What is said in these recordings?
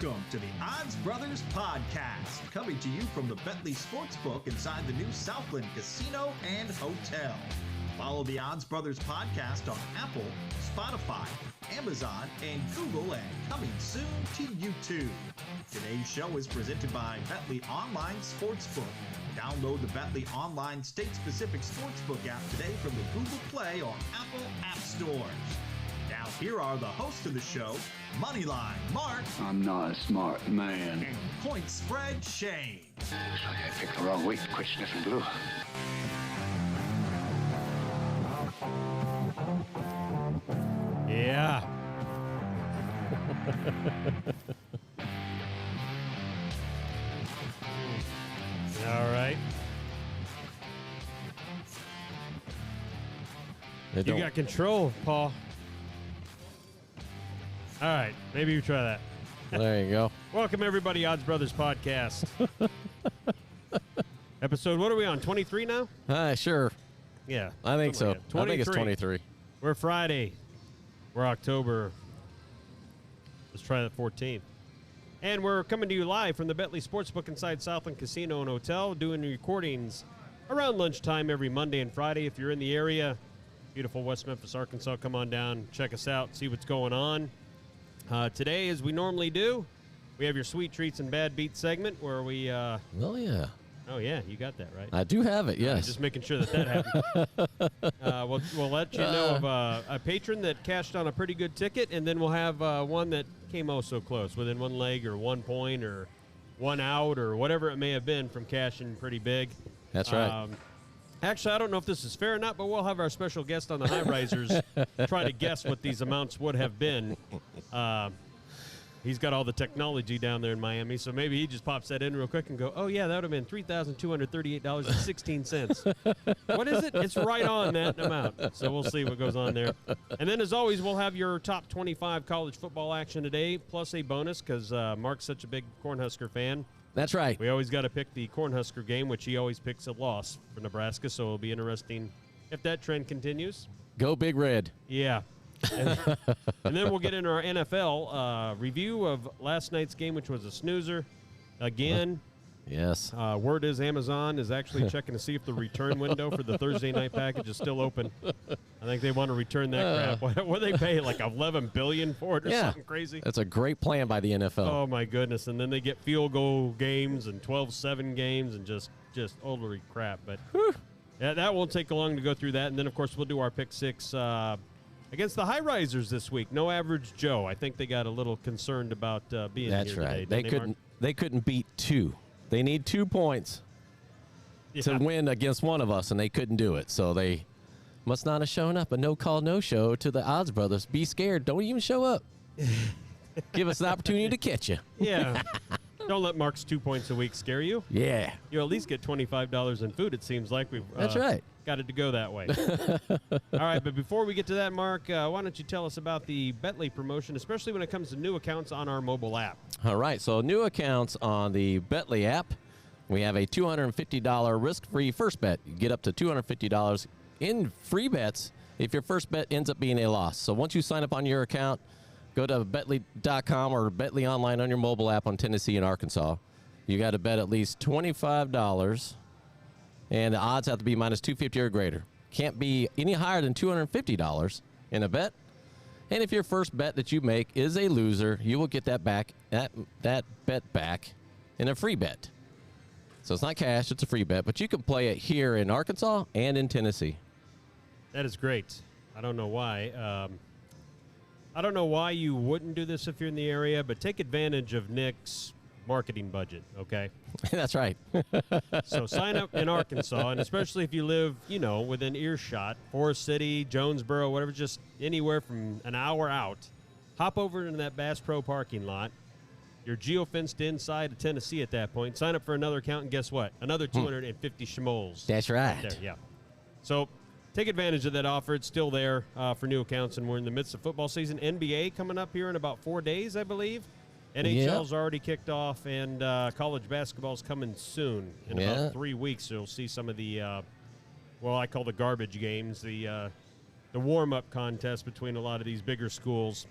Welcome to the Odds Brothers Podcast, coming to you from the Bentley Sportsbook inside the new Southland Casino and Hotel. Follow the Odds Brothers Podcast on Apple, Spotify, Amazon, and Google, and coming soon to YouTube. Today's show is presented by Bentley Online Sportsbook. Download the Bentley Online state-specific sportsbook app today from the Google Play or Apple App Stores. Now here are the hosts of the show, Moneyline Mark. I'm not a smart man. And Point Spread Shane. Looks like I picked the wrong week to quit sniffing glue. Yeah. All right. You got control, Paul. All right, maybe you try that. There you go. Welcome, everybody, Odds Brothers Podcast. Episode, what are we on, 23 now? Sure. Yeah. I think so. Like I think it's 23. We're Friday. We're October. Let's try that 14th. And we're coming to you live from the Bentley Sportsbook inside Southland Casino and Hotel, doing recordings around lunchtime every Monday and Friday. If you're in the area, beautiful West Memphis, Arkansas, come on down, check us out, see what's going on. Today, as we normally do, we have your Sweet Treats and Bad Beats segment where we... Oh, yeah. Oh, yeah, you got that right. I do have it, yes. Just making sure that happened. We'll let you know of a patron that cashed on a pretty good ticket, and then we'll have one that came oh so close, within one leg or 1 point or one out or whatever it may have been from cashing pretty big. That's right. Actually, I don't know if this is fair or not, but we'll have our special guest on the High Risers try to guess what these amounts would have been. He's got all the technology down there in Miami, so maybe he just pops that in real quick and go, oh, yeah, that would have been $3,238.16. What is it? It's right on that amount. So we'll see what goes on there. And then, as always, we'll have your top 25 college football action today, plus a bonus because Mark's such a big Cornhusker fan. That's right. We always got to pick the Cornhusker game, which he always picks a loss for Nebraska, so it'll be interesting if that trend continues. Go Big Red. Yeah. And then we'll get into our NFL review of last night's game, which was a snoozer. Again, yes. Word is Amazon is actually checking to see if the return window for the Thursday night package is still open. I think they want to return that crap. What do they pay, like $11 billion for it or something crazy? That's a great plan by the NFL. Oh, my goodness. And then they get field goal games and 12-7 games and just holy crap. But yeah, that won't take long to go through that. And then, of course, we'll do our pick six against the High Risers this week. No Average Joe. I think they got a little concerned about being That's here right. today. They couldn't beat two. They need 2 points to win against one of us, and they couldn't do it. So they must not have shown up. A no-call, no-show to the Odds Brothers. Be scared. Don't even show up. Give us an opportunity to catch you. Yeah. Don't let Mark's 2 points a week scare you. Yeah. You at least get $25 in food, it seems like. We've That's right. Got it to go that way. All right, but before we get to that, Mark, why don't you tell us about the Bentley promotion, especially when it comes to new accounts on our mobile app? All right, so new accounts on the Bentley app. We have a $250 risk-free first bet. You get up to $250 in free bets if your first bet ends up being a loss. So once you sign up on your account, go to Bentley.com or Bentley Online on your mobile app on Tennessee and Arkansas. You got to bet at least $25. And the odds have to be minus 250 or greater. Can't be any higher than $250 in a bet. And if your first bet that you make is a loser, you will get that bet back in a free bet. So it's not cash, it's a free bet. But you can play it here in Arkansas and in Tennessee. That is great. I don't know why. I don't know why you wouldn't do this if you're in the area, but take advantage of Nick's marketing budget, okay? That's right. So sign up in Arkansas, and especially if you live, within earshot, Forest City, Jonesboro, whatever, just anywhere from an hour out, hop over into that Bass Pro parking lot. You're geo-fenced inside of Tennessee at that point. Sign up for another account, and guess what? Another 250 schmoles. That's right. There, yeah. So take advantage of that offer. It's still there for new accounts, and we're in the midst of football season. NBA coming up here in about 4 days, I believe. NHL's already kicked off, and college basketball's coming soon. In about 3 weeks, you'll see some of the, I call the garbage games, the warm-up contest between a lot of these bigger schools.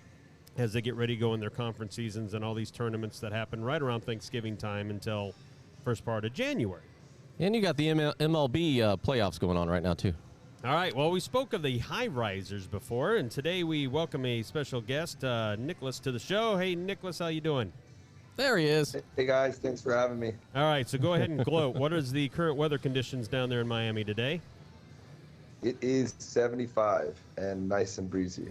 as they get ready to go in their conference seasons and all these tournaments that happen right around Thanksgiving time until first part of January. And you got the MLB playoffs going on right now, too. All right, well, we spoke of the high risers before, and today we welcome a special guest, Nickolas, to the show. Hey, Nickolas, how you doing? There he is. Hey, guys. Thanks for having me. All right, so go ahead and gloat. What is the current weather conditions down there in Miami today? It is 75 and nice and breezy.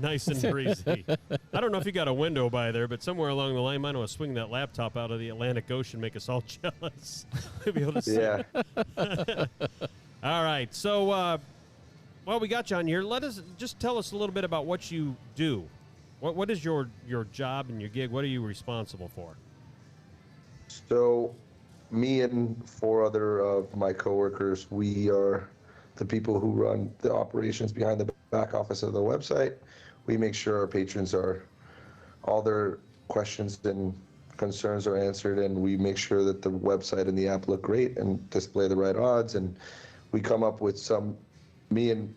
Nice and breezy. I don't know if you got a window by there, but somewhere along the line, might want to swing that laptop out of the Atlantic Ocean, make us all jealous to be able to see. Yeah. All right, so while we got you on here, just tell us a little bit about what you do. What is your job and your gig? What are you responsible for? So, me and 4 other of my coworkers, we are the people who run the operations behind the back office of the website. We make sure our patrons all their questions and concerns are answered, and we make sure that the website and the app look great and display the right odds. And we come up with me and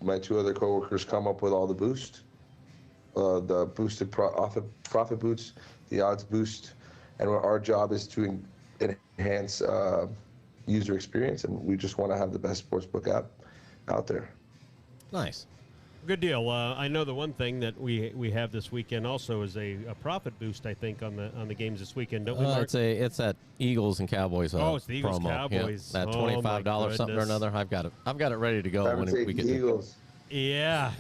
my 2 other coworkers come up with all the boost, the boosted profit boosts, the odds boost, and our job is to enhance user experience, and we just want to have the best sportsbook app out there. Nice. Good deal. I know the one thing that we have this weekend also is a profit boost. I think on the games this weekend, don't we, Mark? It's that Eagles and Cowboys. It's the Eagles promo. Cowboys. Yeah, that Oh, my $25 something or goodness. another. I've got it ready to go I would when say we the get to. Eagles. Yeah.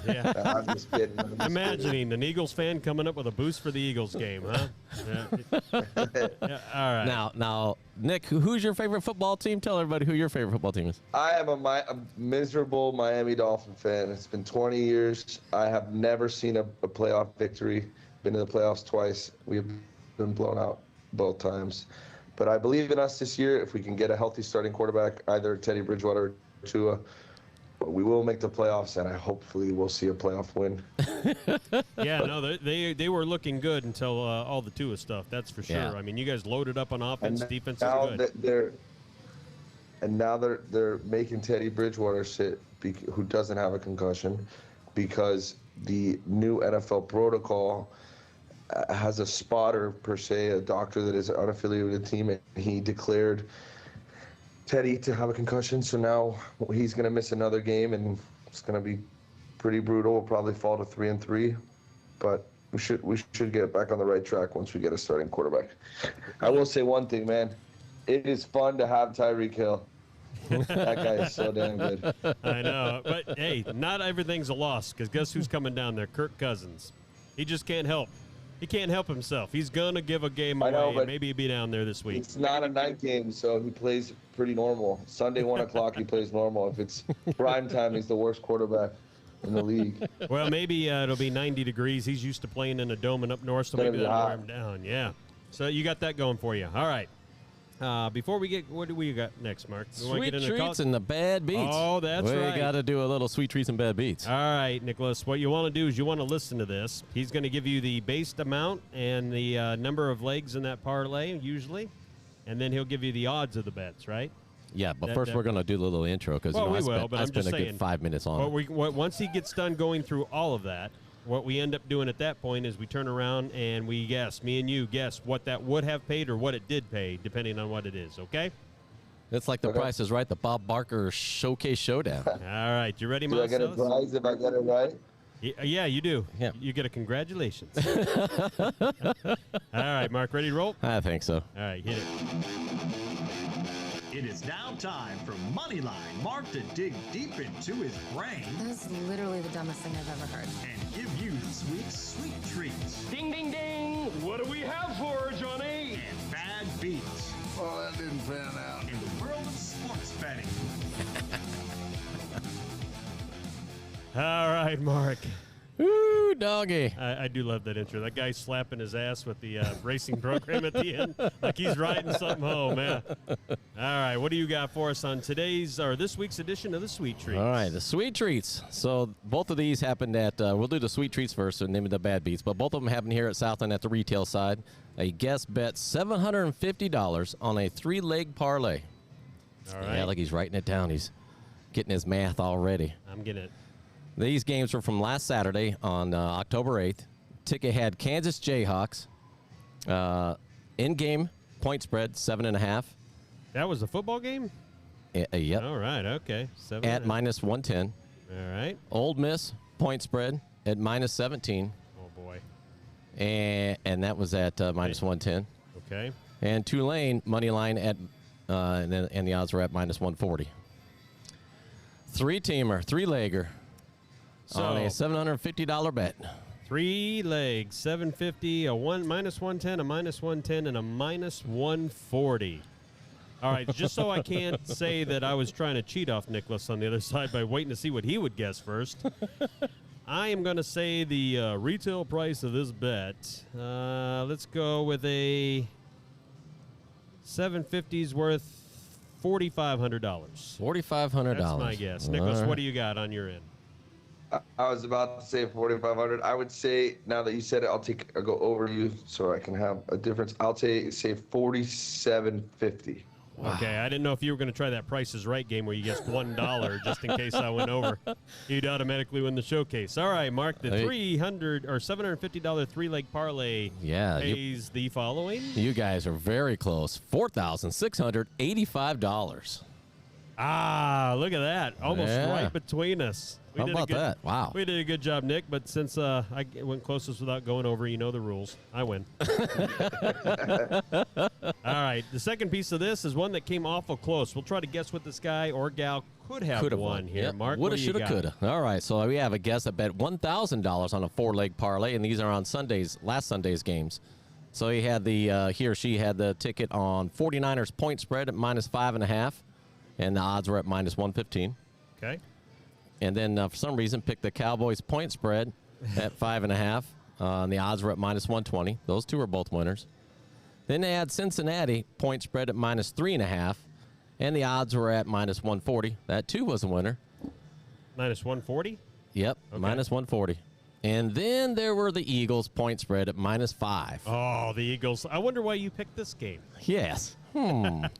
I'm just kidding. I'm just Imagining an Eagles fan coming up with a boost for the Eagles game, huh? Yeah, all right. Now, Nick, who's your favorite football team? Tell everybody who your favorite football team is. I am a miserable Miami Dolphin fan. It's been 20 years. I have never seen a playoff victory. Been to the playoffs twice. We've been blown out both times. But I believe in us this year. If we can get a healthy starting quarterback, either Teddy Bridgewater or Tua, we will make the playoffs, and hopefully we'll see a playoff win. Yeah, no, they were looking good until all the Tua stuff. That's for sure. Yeah. I mean, you guys loaded up on offense, defense is now good. they're making Teddy Bridgewater sit, who doesn't have a concussion, because the new NFL protocol has a spotter, per se, a doctor that is unaffiliated with the team, and he declared Teddy to have a concussion. So now he's going to miss another game, and it's going to be pretty brutal. We'll probably fall to 3-3, but we should get back on the right track once we get a starting quarterback. I will say one thing, man. It is fun to have Tyreek Hill. That guy is so damn good. I know, but hey, not everything's a loss, because guess who's coming down there? Kirk Cousins. He just can't help. He can't help himself. He's going to give a game away, and maybe he'll be down there this week. It's not a night game, so he plays pretty normal. Sunday, 1 o'clock, he plays normal. If it's prime time, he's the worst quarterback in the league. Well, maybe it'll be 90 degrees. He's used to playing in a dome and up north, so maybe that'll wear him down. Yeah. So you got that going for you. All right. Before we get, what do we got next, Mark? Sweet treats and the bad beats. Oh, that's right. We got to do a little sweet treats and bad beats. All right, Nickolas. What you want to do is you want to listen to this. He's going to give you the based amount and the number of legs in that parlay, usually, and then he'll give you the odds of the bets, right? Yeah, but first we're going to do the little intro because I spent a good 5 minutes on it. Once he gets done going through all of that, what we end up doing at that point is we turn around and we guess, me and you guess what that would have paid or what it did pay, depending on what it is, okay? It's like the Price is Right, the Bob Barker Showcase Showdown. All right, you ready, Do I get a prize if I get it right? Yeah, you do. Yeah. You get a congratulations. All right, Mark, ready to roll? I think so. All right, hit it. It is now time for Moneyline. Mark to dig deep into his brain That is literally the dumbest thing I've ever heard. and give you this week's sweet treats Ding, ding, ding. What do we have for her, Johnny? and bad beats Well, that didn't pan out. in the world of sports betting. All right, Mark. Ooh, doggy. I do love that intro. That guy slapping his ass with the racing program at the end, like he's riding something home, man. All right, what do you got for us on this week's edition of the Sweet Treats? All right, the Sweet Treats. So both of these happened at, we'll do the Sweet Treats first and then the Bad Beats, but both of them happened here at Southland at the retail side. A guest bet $750 on a 3-leg parlay. All right. Yeah, like he's writing it down. He's getting his math already. I'm getting it. These games were from last Saturday on October 8th. ticket had Kansas Jayhawks. In-game point spread 7.5. That was the football game? Yep. All right, okay. 7 At minus 110. All right. Ole Miss point spread at minus 17. Oh, boy. And that was at minus 110. Okay. And Tulane money line at and the odds were at minus 140. Three-teamer, three-legger on a $750 bet. 3 legs, 750, a minus 110, a minus 110, and a minus 140. All right, just so I can't say that I was trying to cheat off Nickolas on the other side by waiting to see what he would guess first, I am going to say the retail price of this bet. Let's go with a 750's worth $4,500. $4,500. That's my guess. Nickolas, what do you got on your end? I was about to say 4,500. I would say, now that you said it, I'll go over you so I can have a difference. I'll say 4,750. Wow. Okay, I didn't know if you were going to try that Price is Right game where you guessed $1 just in case I went over. You'd automatically win the showcase. All right, Mark, the $300 or $750 three-leg parlay pays the following. You guys are very close. $4,685. Ah, look at that. Almost right between us. How about that? Wow. We did a good job, Nick, but since I went closest without going over, you know the rules. I win. All right. The second piece of this is one that came awful close. We'll try to guess what this guy or gal could have won here. Yep. Mark, Woulda, shoulda, coulda. All right. So we have a guest that bet $1,000 on a four-leg parlay, and these are on last Sunday's games. So he had he or she had the ticket on 49ers point spread at minus 5.5, and the odds were at minus 115. Okay. And then for some reason picked the Cowboys point spread at 5.5. And the odds were at minus 120. Those two are both winners. Then they had Cincinnati point spread at minus 3.5. And the odds were at minus 140. That too was a winner. Minus 140? Yep, okay. Minus 140. And then there were the Eagles point spread at minus 5. Oh, the Eagles. I wonder why you picked this game. Yes. And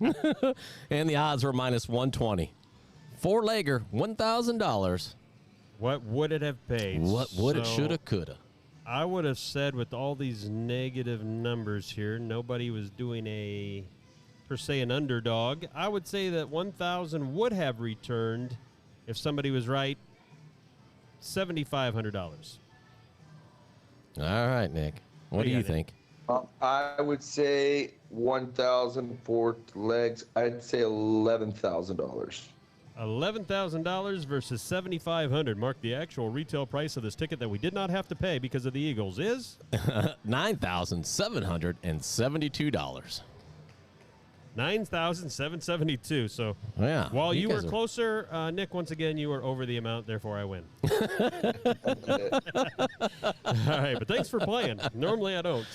the odds were minus 120. Four-legger, $1,000. What would it have paid? What would it, shoulda, coulda? I would have said with all these negative numbers here, nobody was doing per se an underdog. I would say that 1,000 would have returned if somebody was right. $7,500. All right, Nick. What do you think? I would say 1,000 4 legs. I'd say $11,000. $11,000 versus $7,500. Mark, the actual retail price of this ticket that we did not have to pay because of the Eagles is $9,772. $9,772. So yeah, while you were closer, Nick, once again, you were over the amount. Therefore, I win. All right, but thanks for playing. Normally, I don't.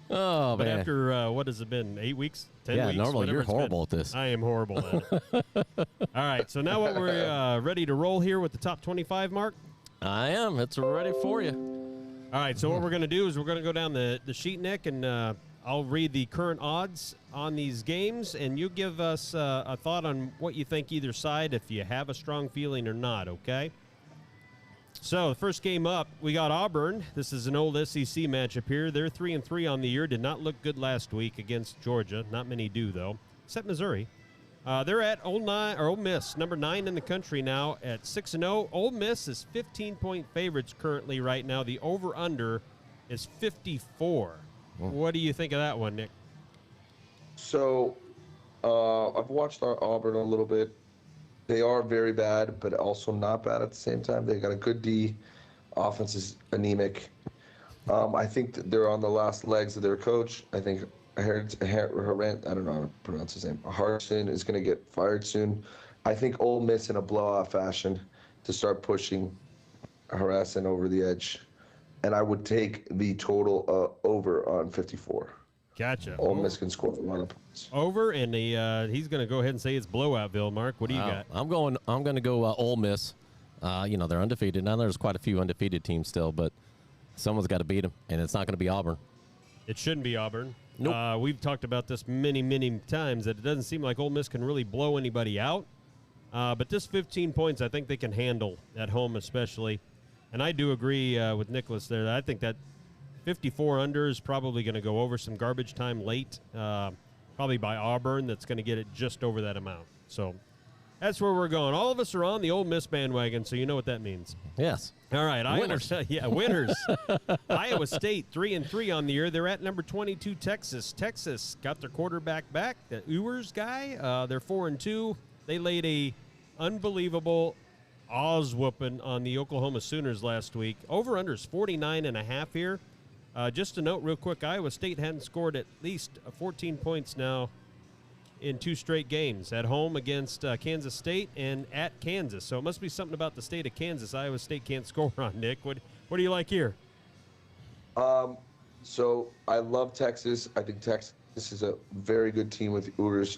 Oh, but man. after, what has it been, 8 weeks, 10 weeks? Yeah, normally you're horrible at this. I am horrible at it. All right, so now we're ready to roll here with the top 25, Mark? I am. It's ready for you. All right, so what we're going to do is we're going to go down the sheet, Nick, and I'll read the current odds on these games, and you give us a thought on what you think either side, if you have a strong feeling or not, okay? So the first game up, we got Auburn. This is an old SEC matchup here. They're 3-3 on the year. Did not look good last week against Georgia. Not many do, though, except Missouri. They're at Ole Miss, number 9 in the country now at 6-0. Ole Miss is 15-point favorites currently right now. The over-under is 54. What do you think of that one, Nick? So I've watched Auburn a little bit. They are very bad, but also not bad at the same time. They got a good D. Offense is anemic. I think that they're on the last legs of their coach. I think I don't know how to pronounce his name. Harsin is going to get fired soon. I think Ole Miss in a blowout fashion to start pushing Harsin over the edge. And I would take the total over on 54. Gotcha. Ole Miss can score a lot of points. Over, and he's going to go ahead and say it's Blowoutville. Mark, what do you got? I'm going to go Ole Miss. They're undefeated. Now there's quite a few undefeated teams still, but someone's got to beat them, and it's not going to be Auburn. It shouldn't be Auburn. Nope. We've talked about this many, many times that it doesn't seem like Ole Miss can really blow anybody out. But this 15 points, I think they can handle at home especially. And I do agree with Nickolas there. I think that 54 under is probably going to go over some garbage time late, probably by Auburn. That's going to get it just over that amount. So that's where we're going. All of us are on the Ole Miss bandwagon, so you know what that means. Yes. All right, Winners. Winners. Iowa State 3-3 on the year. They're at number 22, Texas. Texas got their quarterback back, the Ewers guy. They're 4-2. They laid a unbelievable Oz whooping on the Oklahoma Sooners last week. Over under is 49.5 here. Just to note real quick, Iowa State hadn't scored at least 14 points now in 2 straight games, at home against Kansas State and at Kansas. So it must be something about the state of Kansas Iowa State can't score on, Nick. What do you like here? So I love Texas. I think Texas is a very good team with Ewers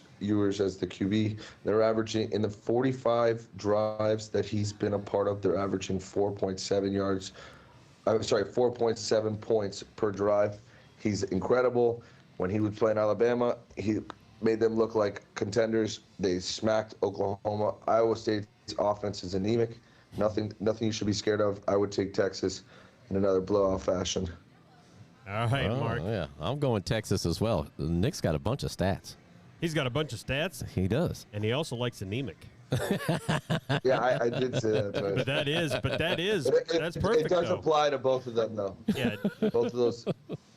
as the QB. They're averaging, in the 45 drives that he's been a part of, they're averaging 4.7 points per drive. He's incredible. When he was playing Alabama, he made them look like contenders. They smacked Oklahoma. Iowa State's offense is anemic. Nothing you should be scared of. I would take Texas in another blowout fashion. All right, Mark. Yeah, I'm going Texas as well. Nick's got a bunch of stats. He's got a bunch of stats. He does. And he also likes anemic. Yeah, I did say that. But that's perfect. It does though. apply to both of them, though. Yeah. Both of those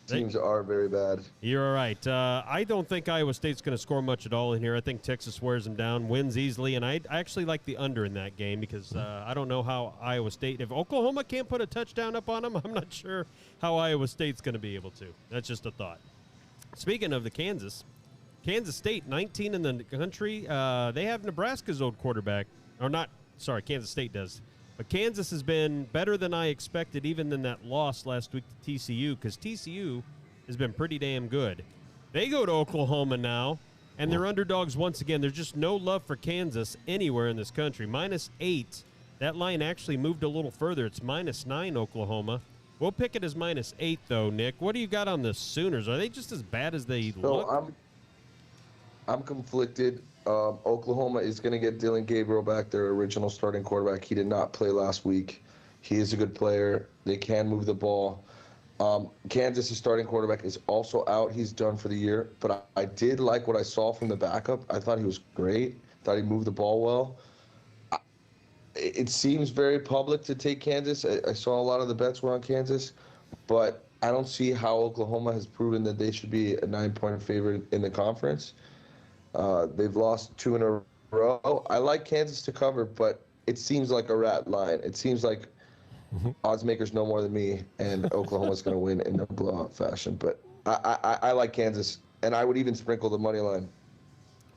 teams are very bad. You're all right. I don't think Iowa State's going to score much at all in here. I think Texas wears them down, wins easily, and I actually like the under in that game because I don't know how Iowa State, if Oklahoma can't put a touchdown up on them, I'm not sure how Iowa State's going to be able to. That's just a thought. Speaking of the Kansas State, 19 in the country. They have Nebraska's old quarterback. Kansas State does. But Kansas has been better than I expected, even than that loss last week to TCU, because TCU has been pretty damn good. They go to Oklahoma now, and they're underdogs once again. There's just no love for Kansas anywhere in this country. -8. That line actually moved a little further. It's -9 Oklahoma. We'll pick it as -8, though, Nick. What do you got on the Sooners? Are they just as bad as they look? I'm conflicted. Oklahoma is going to get Dylan Gabriel back, their original starting quarterback. He did not play last week. He is a good player. They can move the ball. Kansas' starting quarterback is also out. He's done for the year. But I did like what I saw from the backup. I thought he was great. Thought he moved the ball well. It seems very public to take Kansas. I saw a lot of the bets were on Kansas. But I don't see how Oklahoma has proven that they should be a 9-point favorite in the conference. They've lost 2 in a row. I like Kansas to cover, but it seems like a rat line. It seems like odds makers know more than me, and Oklahoma's going to win in a blowout fashion. But I like Kansas, and I would even sprinkle the money line.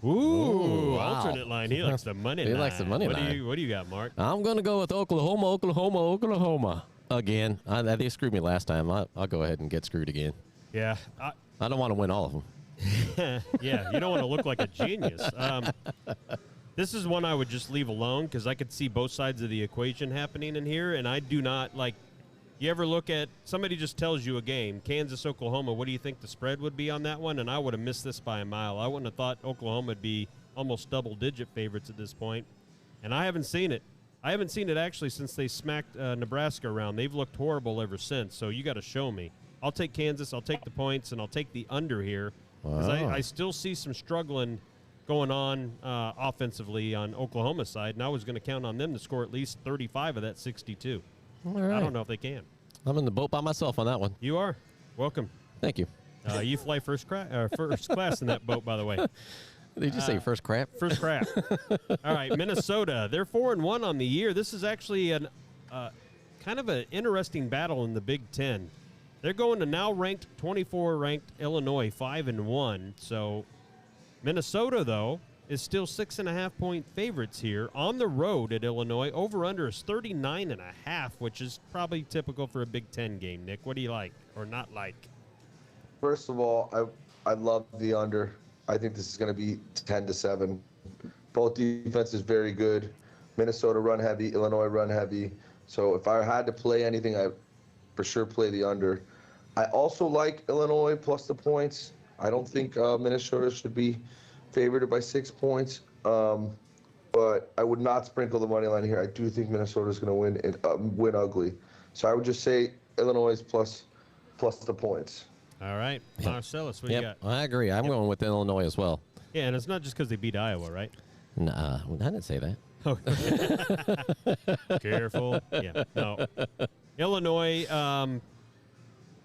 Ooh, wow. Alternate line. He likes the money line. He likes the money line. What do you got, Mark? I'm going to go with Oklahoma again. They screwed me last time. I'll go ahead and get screwed again. Yeah. I don't want to win all of them. Yeah, you don't want to look like a genius. This is one I would just leave alone because I could see both sides of the equation happening in here, and I do not like. You ever look at somebody just tells you a game, Kansas, Oklahoma, what do you think the spread would be on that one? And I would have missed this by a mile. I wouldn't have thought Oklahoma would be almost double-digit favorites at this point, and I haven't seen it. I haven't seen it actually since they smacked Nebraska around. They've looked horrible ever since, so you got to show me. I'll take Kansas, I'll take the points, and I'll take the under here. Because I still see some struggling going on offensively on Oklahoma's side, and I was going to count on them to score at least 35 of that 62. All right. I don't know if they can. I'm in the boat by myself on that one. You are. Welcome. Thank you. You fly first class in that boat, by the way. Did you say first crap? First crap. All right, Minnesota. They're 4-1 on the year. This is actually an kind of an interesting battle in the Big Ten. They're going to now 24 ranked Illinois, 5-1. So Minnesota, though, is still 6.5-point favorites here on the road at Illinois. Over/under is 39.5, which is probably typical for a Big Ten game. Nick, what do you like or not like? First of all, I love the under. I think this is going to be 10-7. Both defenses very good. Minnesota run heavy, Illinois run heavy. So if I had to play anything, I for sure play the under. I also like Illinois plus the points. I don't think Minnesota should be favored by 6 points, but I would not sprinkle the money line here. I do think Minnesota is going to win ugly. So I would just say Illinois plus plus the points. All right. Marcellus, what do you got? I agree. I'm going with Illinois as well. Yeah, and it's not just because they beat Iowa, right? Nah, I didn't say that. Careful. Yeah, no. Illinois,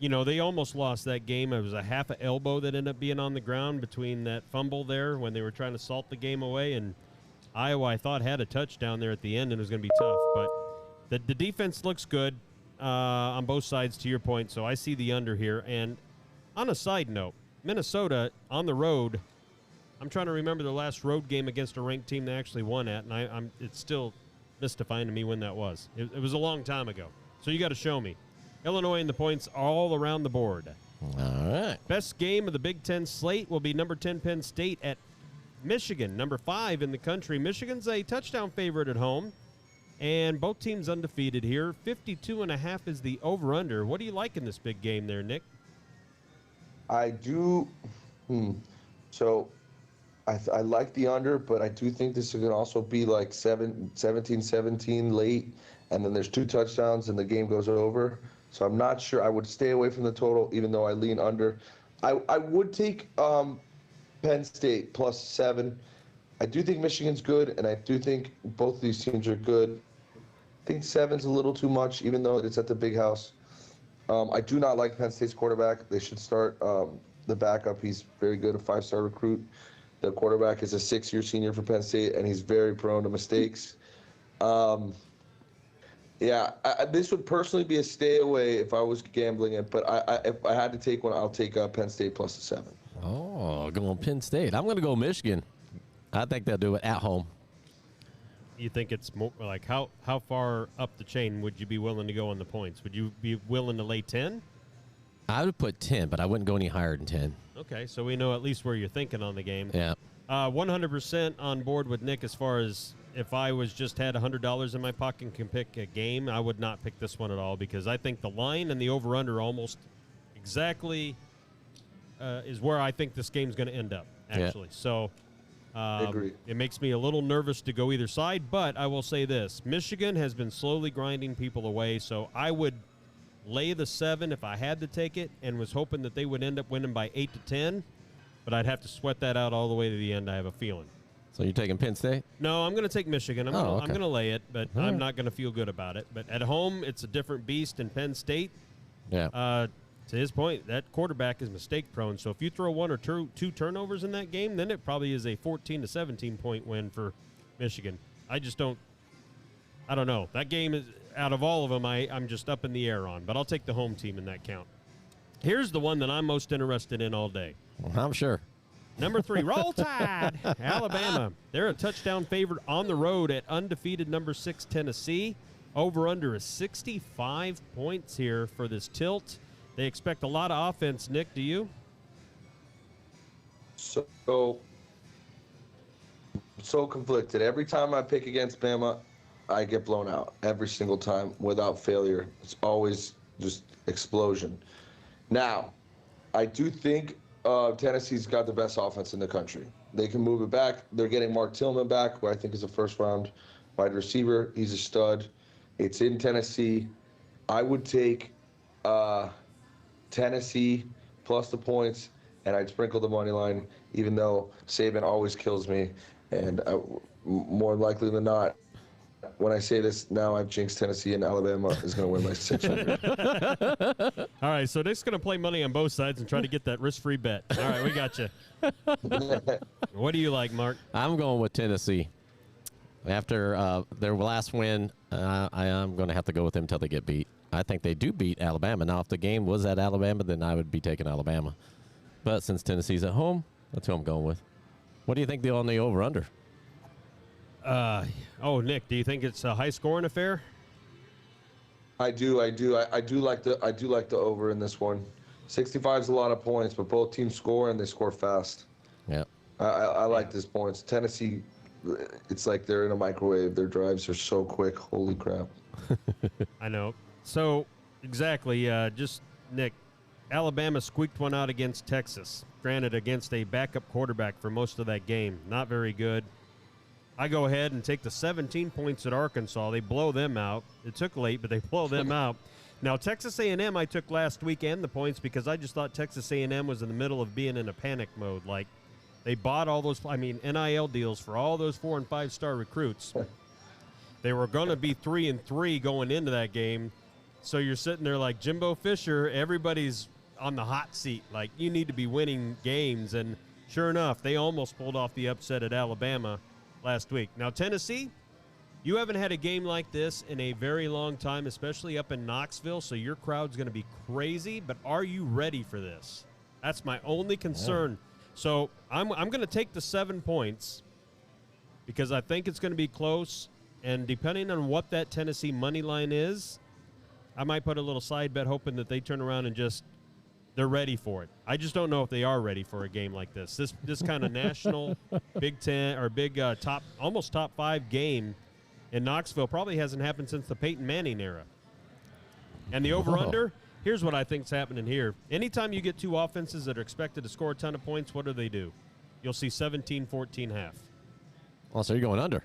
they almost lost that game. It was a half an elbow that ended up being on the ground between that fumble there when they were trying to salt the game away. And Iowa, I thought, had a touchdown there at the end, and it was going to be tough. But the defense looks good on both sides, to your point, so I see the under here. And on a side note, Minnesota on the road, I'm trying to remember the last road game against a ranked team they actually won at, and it's still mystifying to me when that was. It was a long time ago. So you got to show me. Illinois and the points all around the board. All right. Best game of the Big Ten slate will be number 10 Penn State at Michigan, number 5 in the country. Michigan's a touchdown favorite at home, and both teams undefeated here. 52.5 is the over-under. What do you like in this big game there, Nick? I do. So I like the under, but I do think this is going to also be like 17-17 late, and then there's 2 touchdowns and the game goes over. So I'm not sure. I would stay away from the total, even though I lean under. I would take Penn State plus 7. I do think Michigan's good, and I do think both of these teams are good. I think 7's a little too much, even though it's at the big house. I do not like Penn State's quarterback. They should start the backup. He's very good, a 5-star recruit. The quarterback is a 6-year senior for Penn State, and he's very prone to mistakes. This would personally be a stay away if I was gambling it, but if I had to take one, I'll take Penn State plus the 7. Oh, going Penn State. I'm going to go Michigan. I think they'll do it at home. You think it's more like how far up the chain would you be willing to go on the points? Would you be willing to lay 10? I would put 10, but I wouldn't go any higher than 10. Okay, so we know at least where you're thinking on the game. Yeah. 100% on board with Nick as far as if I was just had $100 in my pocket and can pick a game, I would not pick this one at all because I think the line and the over-under almost exactly is where I think this game's going to end up, actually. Yeah. So I agree. It makes me a little nervous to go either side, but I will say this. Michigan has been slowly grinding people away, so I would lay the 7 if I had to take it and was hoping that they would end up winning by 8-10, but I'd have to sweat that out all the way to the end, I have a feeling. So you're taking Penn State? No, I'm going to take Michigan. I'm going to lay it, but all I'm right. not going to feel good about it. But at home, it's a different beast in Penn State. Yeah. To his point, that quarterback is mistake-prone. So if you throw 1 or 2 turnovers in that game, then it probably is a 14 to 17-point win for Michigan. I don't know. That game is out of all of them. I'm just up in the air on, but I'll take the home team in that count. Here's the one that I'm most interested in all day. I'm sure. Number 3, Roll Tide, Alabama. They're a touchdown favorite on the road at undefeated number 6, Tennessee. Over-under is 65 points here for this tilt. They expect a lot of offense. Nick, do you? So conflicted. Every time I pick against Bama, I get blown out. Every single time without failure. It's always just explosion. Now, I do think Tennessee's got the best offense in the country. They can move it back. They're getting Mark Tillman back, who I think is a first-round wide receiver. He's a stud. It's in Tennessee. I would take Tennessee plus the points, and I'd sprinkle the money line, even though Saban always kills me. And more likely than not, when I say this, now I've jinxed Tennessee, and Alabama is going to win by 600. All right, so Nick's going to play money on both sides and try to get that risk-free bet. All right, we got you. What do you like, Mark? I'm going with Tennessee. After their last win, I am going to have to go with them until they get beat. I think they do beat Alabama. Now, if the game was at Alabama, then I would be taking Alabama. But since Tennessee's at home, that's who I'm going with. What do you think on the over-under? Nick, do you think it's a high-scoring affair? I do like the over in this one. 65 is a lot of points, but both teams score and they score fast. Yeah. I like these points. Tennessee, it's like they're in a microwave. Their drives are so quick. Holy crap. I know. So, exactly, just, Nick, Alabama squeaked one out against Texas. Granted, against a backup quarterback for most of that game. Not very good. I go ahead and take the 17 points at Arkansas. They blow them out. It took late, but they blow them out. Now, Texas A&M I took last week and the points because I just thought Texas A&M was in the middle of being in a panic mode. Like, they bought all those, NIL deals for all those 4- and 5-star recruits. They were going to be 3-3 going into that game. So you're sitting there like Jimbo Fisher, everybody's on the hot seat. Like, you need to be winning games. And sure enough, they almost pulled off the upset at Alabama last week. Now, Tennessee, you haven't had a game like this in a very long time, especially up in Knoxville, so your crowd's going to be crazy. But are you ready for this? That's my only concern. So I'm going to take the 7 points because I think it's going to be close. And depending on what that Tennessee money line is, I might put a little side bet hoping that they turn around and they're ready for it. I just don't know if they are ready for a game like this. This kind of national Big Ten or almost top 5 game in Knoxville probably hasn't happened since the Peyton Manning era. And the over-under, here's what I think's happening here. Anytime you get 2 offenses that are expected to score a ton of points, what do? You'll see 17-14 half. Oh, so you're going under.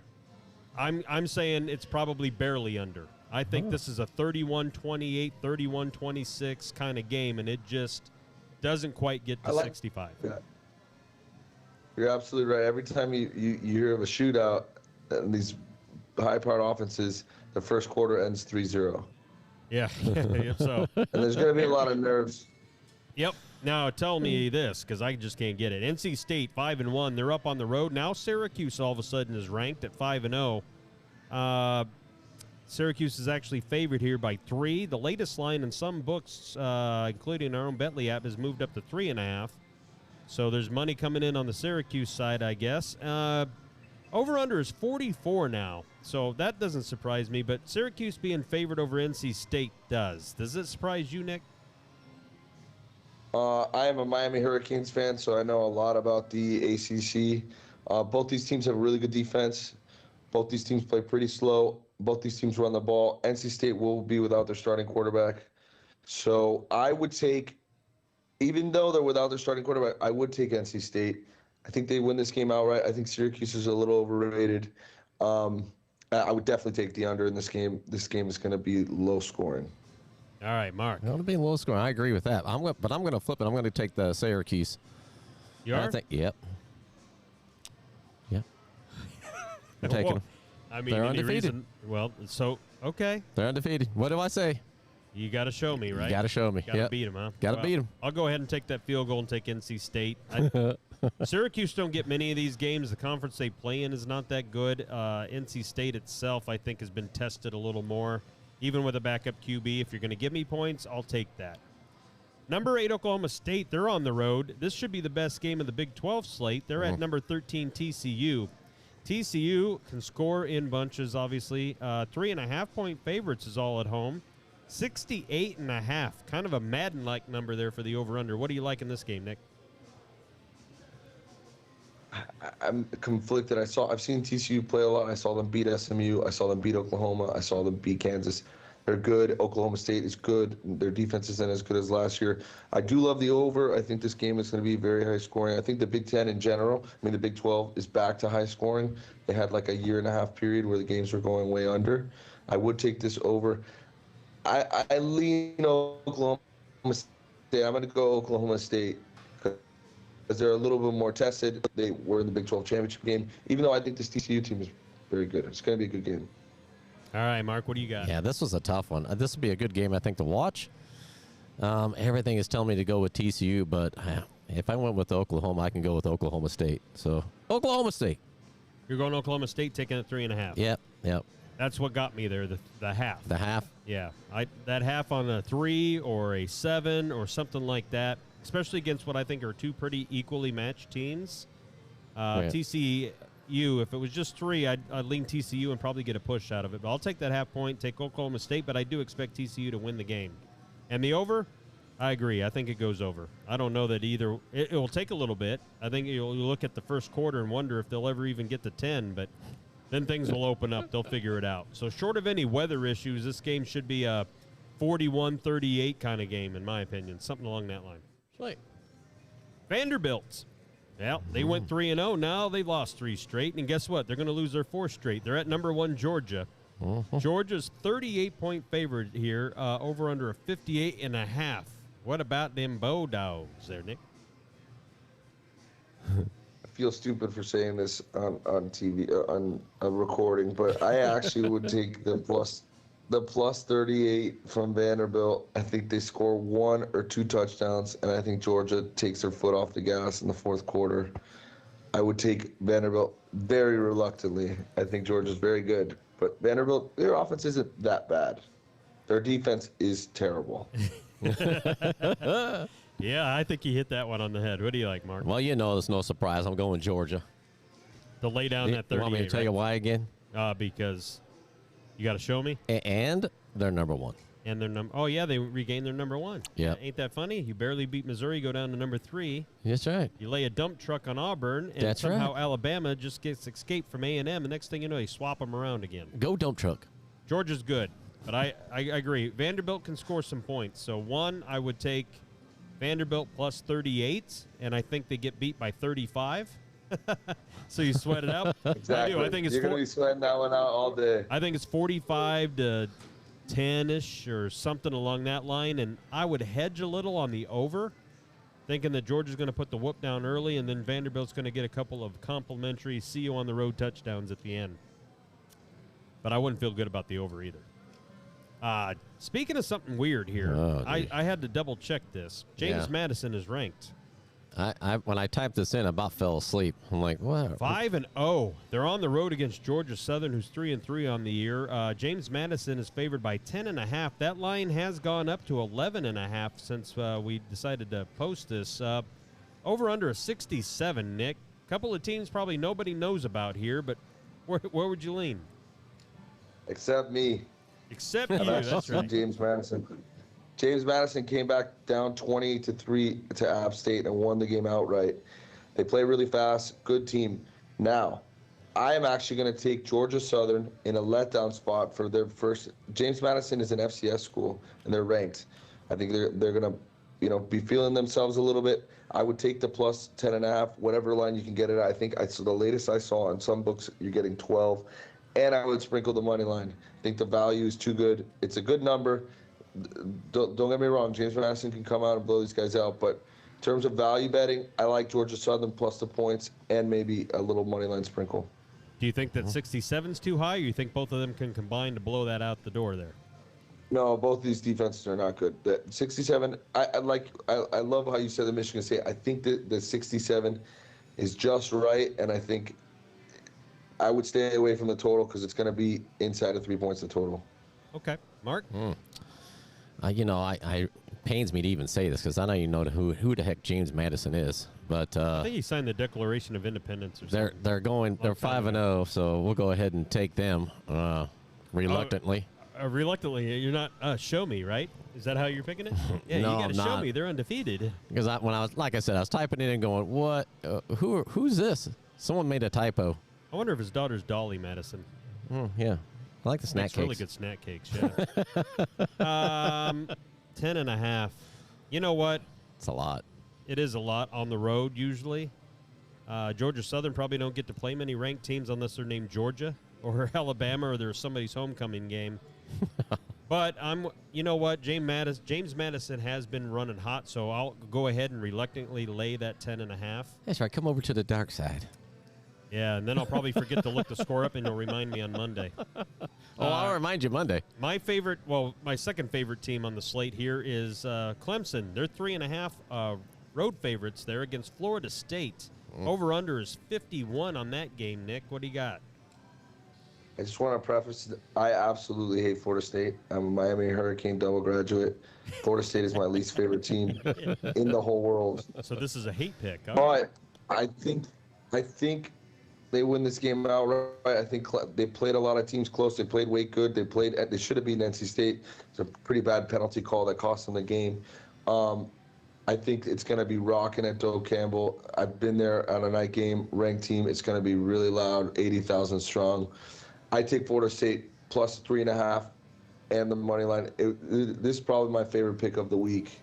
I'm saying it's probably barely under. I think this is a 31-28, 31-26 kind of game, and it just doesn't quite get to 65. Yeah. You're absolutely right. Every time you hear of a shootout, and these high-powered offenses, the first quarter ends 3-0. Yeah, so. And there's going to be a lot of nerves. Yep. Now tell me this, because I just can't get it. NC State 5-1. They're up on the road now. Syracuse all of a sudden is ranked at 5-0. Syracuse is actually favored here by 3. The latest line in some books, including our own Betley app, has moved up to 3.5. So there's money coming in on the Syracuse side, I guess. Over-under is 44 now, so that doesn't surprise me. But Syracuse being favored over NC State does. Does it surprise you, Nick? I am a Miami Hurricanes fan, so I know a lot about the ACC. Both these teams have really good defense. Both these teams play pretty slow. Both these teams run the ball. NC State will be without their starting quarterback. So I would take, even though they're without their starting quarterback, I would take NC State. I think they win this game outright. I think Syracuse is a little overrated. I would definitely take the under in this game. This game is going to be low scoring. All right, Mark. It's going to be low scoring. I agree with that. But I'm going to flip it. I'm going to take the Syracuse. You are? Yep. I'm taking them. I mean, they're any undefeated. reason? Well, so, okay. They're undefeated. What do I say? You got to show me, right? You got to show me. Got to beat them, huh? Got to beat them. I'll go ahead and take that field goal and take NC State. Syracuse don't get many of these games. The conference they play in is not that good. NC State itself, I think, has been tested a little more. Even with a backup QB, if you're going to give me points, I'll take that. Number 8, Oklahoma State, they're on the road. This should be the best game of the Big 12 slate. They're at number 13, TCU. TCU can score in bunches, obviously. 3.5-point favorites is all at home. 68.5, kind of a Madden-like number there for the over-under. What do you like in this game, Nick? I'm conflicted. I've seen TCU play a lot. I saw them beat SMU. I saw them beat Oklahoma. I saw them beat Kansas. They're good. Oklahoma State is good. Their defense isn't as good as last year. I do love the over. I think this game is going to be very high scoring. I think the Big Ten in general, the Big 12 is back to high scoring. They had like a 1.5-year period where the games were going way under. I would take this over. I lean Oklahoma State. I'm going to go Oklahoma State because they're a little bit more tested. They were in the Big 12 championship game, even though I think this TCU team is very good. It's going to be a good game. All right, Mark, what do you got? Yeah, this was a tough one. This would be a good game, I think, to watch. Everything is telling me to go with TCU, but if I went with Oklahoma, I can go with Oklahoma State. So, Oklahoma State. You're going to Oklahoma State, taking it 3.5. Yep. That's what got me there, the half. The half? Yeah. That half on a 3 or a 7 or something like that, especially against what I think are 2 pretty equally matched teams. TCU, if it was just 3, I'd lean TCU and probably get a push out of it. But I'll take that half point, take Oklahoma State, but I do expect TCU to win the game. And the over, I agree. I think it goes over. I don't know that either. It will take a little bit. I think you'll look at the first quarter and wonder if they'll ever even get to 10, but then things will open up. They'll figure it out. So short of any weather issues, this game should be a 41-38 kind of game, in my opinion, something along that line. Sweet. Vanderbilt. Well, they went 3-0. Now they lost 3 straight. And guess what? They're going to lose their 4th straight. They're at number 1, Georgia. Georgia's 38-point favorite here, over under a 58.5. What about them Bulldogs there, Nick? I feel stupid for saying this on TV, on a recording, but I actually would take the plus 38 from Vanderbilt. I think they score 1 or 2 touchdowns, and I think Georgia takes their foot off the gas in the fourth quarter. I would take Vanderbilt very reluctantly. I think Georgia's very good, but Vanderbilt, their offense isn't that bad. Their defense is terrible. Yeah, I think you hit that one on the head. What do you like, Mark? Well, there's no surprise. I'm going Georgia. To lay down that 38, You want me to tell you why again? Because you got to show me. And they're number 1. And their oh yeah, they regained their number 1. Yeah. Ain't that funny? You barely beat Missouri, go down to number 3. That's right. You lay a dump truck on Auburn, and That's somehow right. Alabama just gets escaped from A&M. The next thing you know, you swap them around again. Go dump truck. Georgia's good, but I agree. Vanderbilt can score some points. So I would take Vanderbilt plus 38, and I think they get beat by 35. So you sweat it out. Exactly. I think it's You're going to be sweating that one out all day. I think it's 45 to 10-ish or something along that line, and I would hedge a little on the over, thinking that Georgia's going to put the whoop down early, and then Vanderbilt's going to get a couple of complimentary see-you-on-the-road touchdowns at the end. But I wouldn't feel good about the over either. Speaking of something weird here, I had to double-check this. James Madison is ranked. When I typed this in, I about fell asleep. I'm like, what? 5-0. They're on the road against Georgia Southern, who's 3-3 on the year. James Madison is favored by 10.5. That line has gone up to 11.5 since we decided to post this. Over under a 67, Nick. Couple of teams probably nobody knows about here, but where would you lean? Except me. Except you, that's right. James Madison. James Madison came back down 28-3 to App State and won the game outright. They play really fast, good team. Now, I am actually going to take Georgia Southern in a letdown spot for their first. James Madison is an FCS school, and they're ranked. I think they're going to, be feeling themselves a little bit. I would take the plus 10.5, whatever line you can get it at. I think the latest I saw in some books, you're getting 12. And I would sprinkle the money line. I think the value is too good. It's a good number. Don't get me wrong. James Madison can come out and blow these guys out. But in terms of value betting, I like Georgia Southern plus the points and maybe a little money line sprinkle. Do you think that 67's too high, or you think both of them can combine to blow that out the door there? No, both these defenses are not good. The 67, I love how you said the Michigan State. I think that the 67 is just right, and I think I would stay away from the total because it's going to be inside of 3 points the total. Okay. Mark? I pains me to even say this because I don't even know who the heck James Madison is. But I think he signed the Declaration of Independence or something. They're 5-0, so we'll go ahead and take them reluctantly. Reluctantly, you're not show me, right? Is that how you're picking it? Yeah, No, you got to show not. me. They're undefeated. Because when I was typing it in, going, what? Who's this? Someone made a typo. I wonder if his daughter's Dolly Madison. Yeah. I like the snack cakes. Really good snack cakes, yeah. 10.5. You know what? It's a lot. It is a lot on the road usually. Georgia Southern probably don't get to play many ranked teams unless they're named Georgia or Alabama or there's somebody's homecoming game. But you know what? James Madison has been running hot, so I'll go ahead and reluctantly lay that 10.5. That's right. Come over to the dark side. Yeah, and then I'll probably forget to look the score up, and you'll remind me on Monday. I'll remind you Monday. My second favorite team on the slate here is Clemson. They're 3.5 road favorites there against Florida State. Over-under is 51 on that game, Nick. What do you got? I just want to preface, I absolutely hate Florida State. I'm a Miami Hurricane double graduate. Florida State is my least favorite team in the whole world. So this is a hate pick. Huh? But I think they win this game outright. I think they played a lot of teams close. They played Wake good. They should have beaten NC State. It's a pretty bad penalty call that cost them the game. I think it's going to be rocking at Doak Campbell. I've been there on a night game, ranked team. It's going to be really loud, 80,000 strong. I take Florida State plus 3.5 and the money line. This is probably my favorite pick of the week.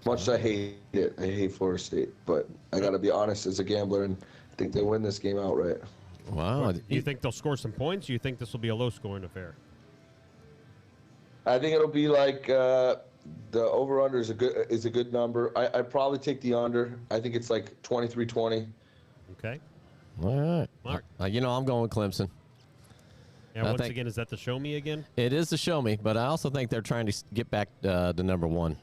Much as I hate it, I hate Florida State, but I got to be honest as a gambler, and I think they win this game outright. Wow. Do you think they'll score some points? Or you think this will be a low-scoring affair? I think it'll be like the over/under is a good number. I probably take the under. I think it's like 23-20. Okay. All right. Mark. I'm going with Clemson. And once again, is that the show me again? It is the show me, but I also think they're trying to get back to number one.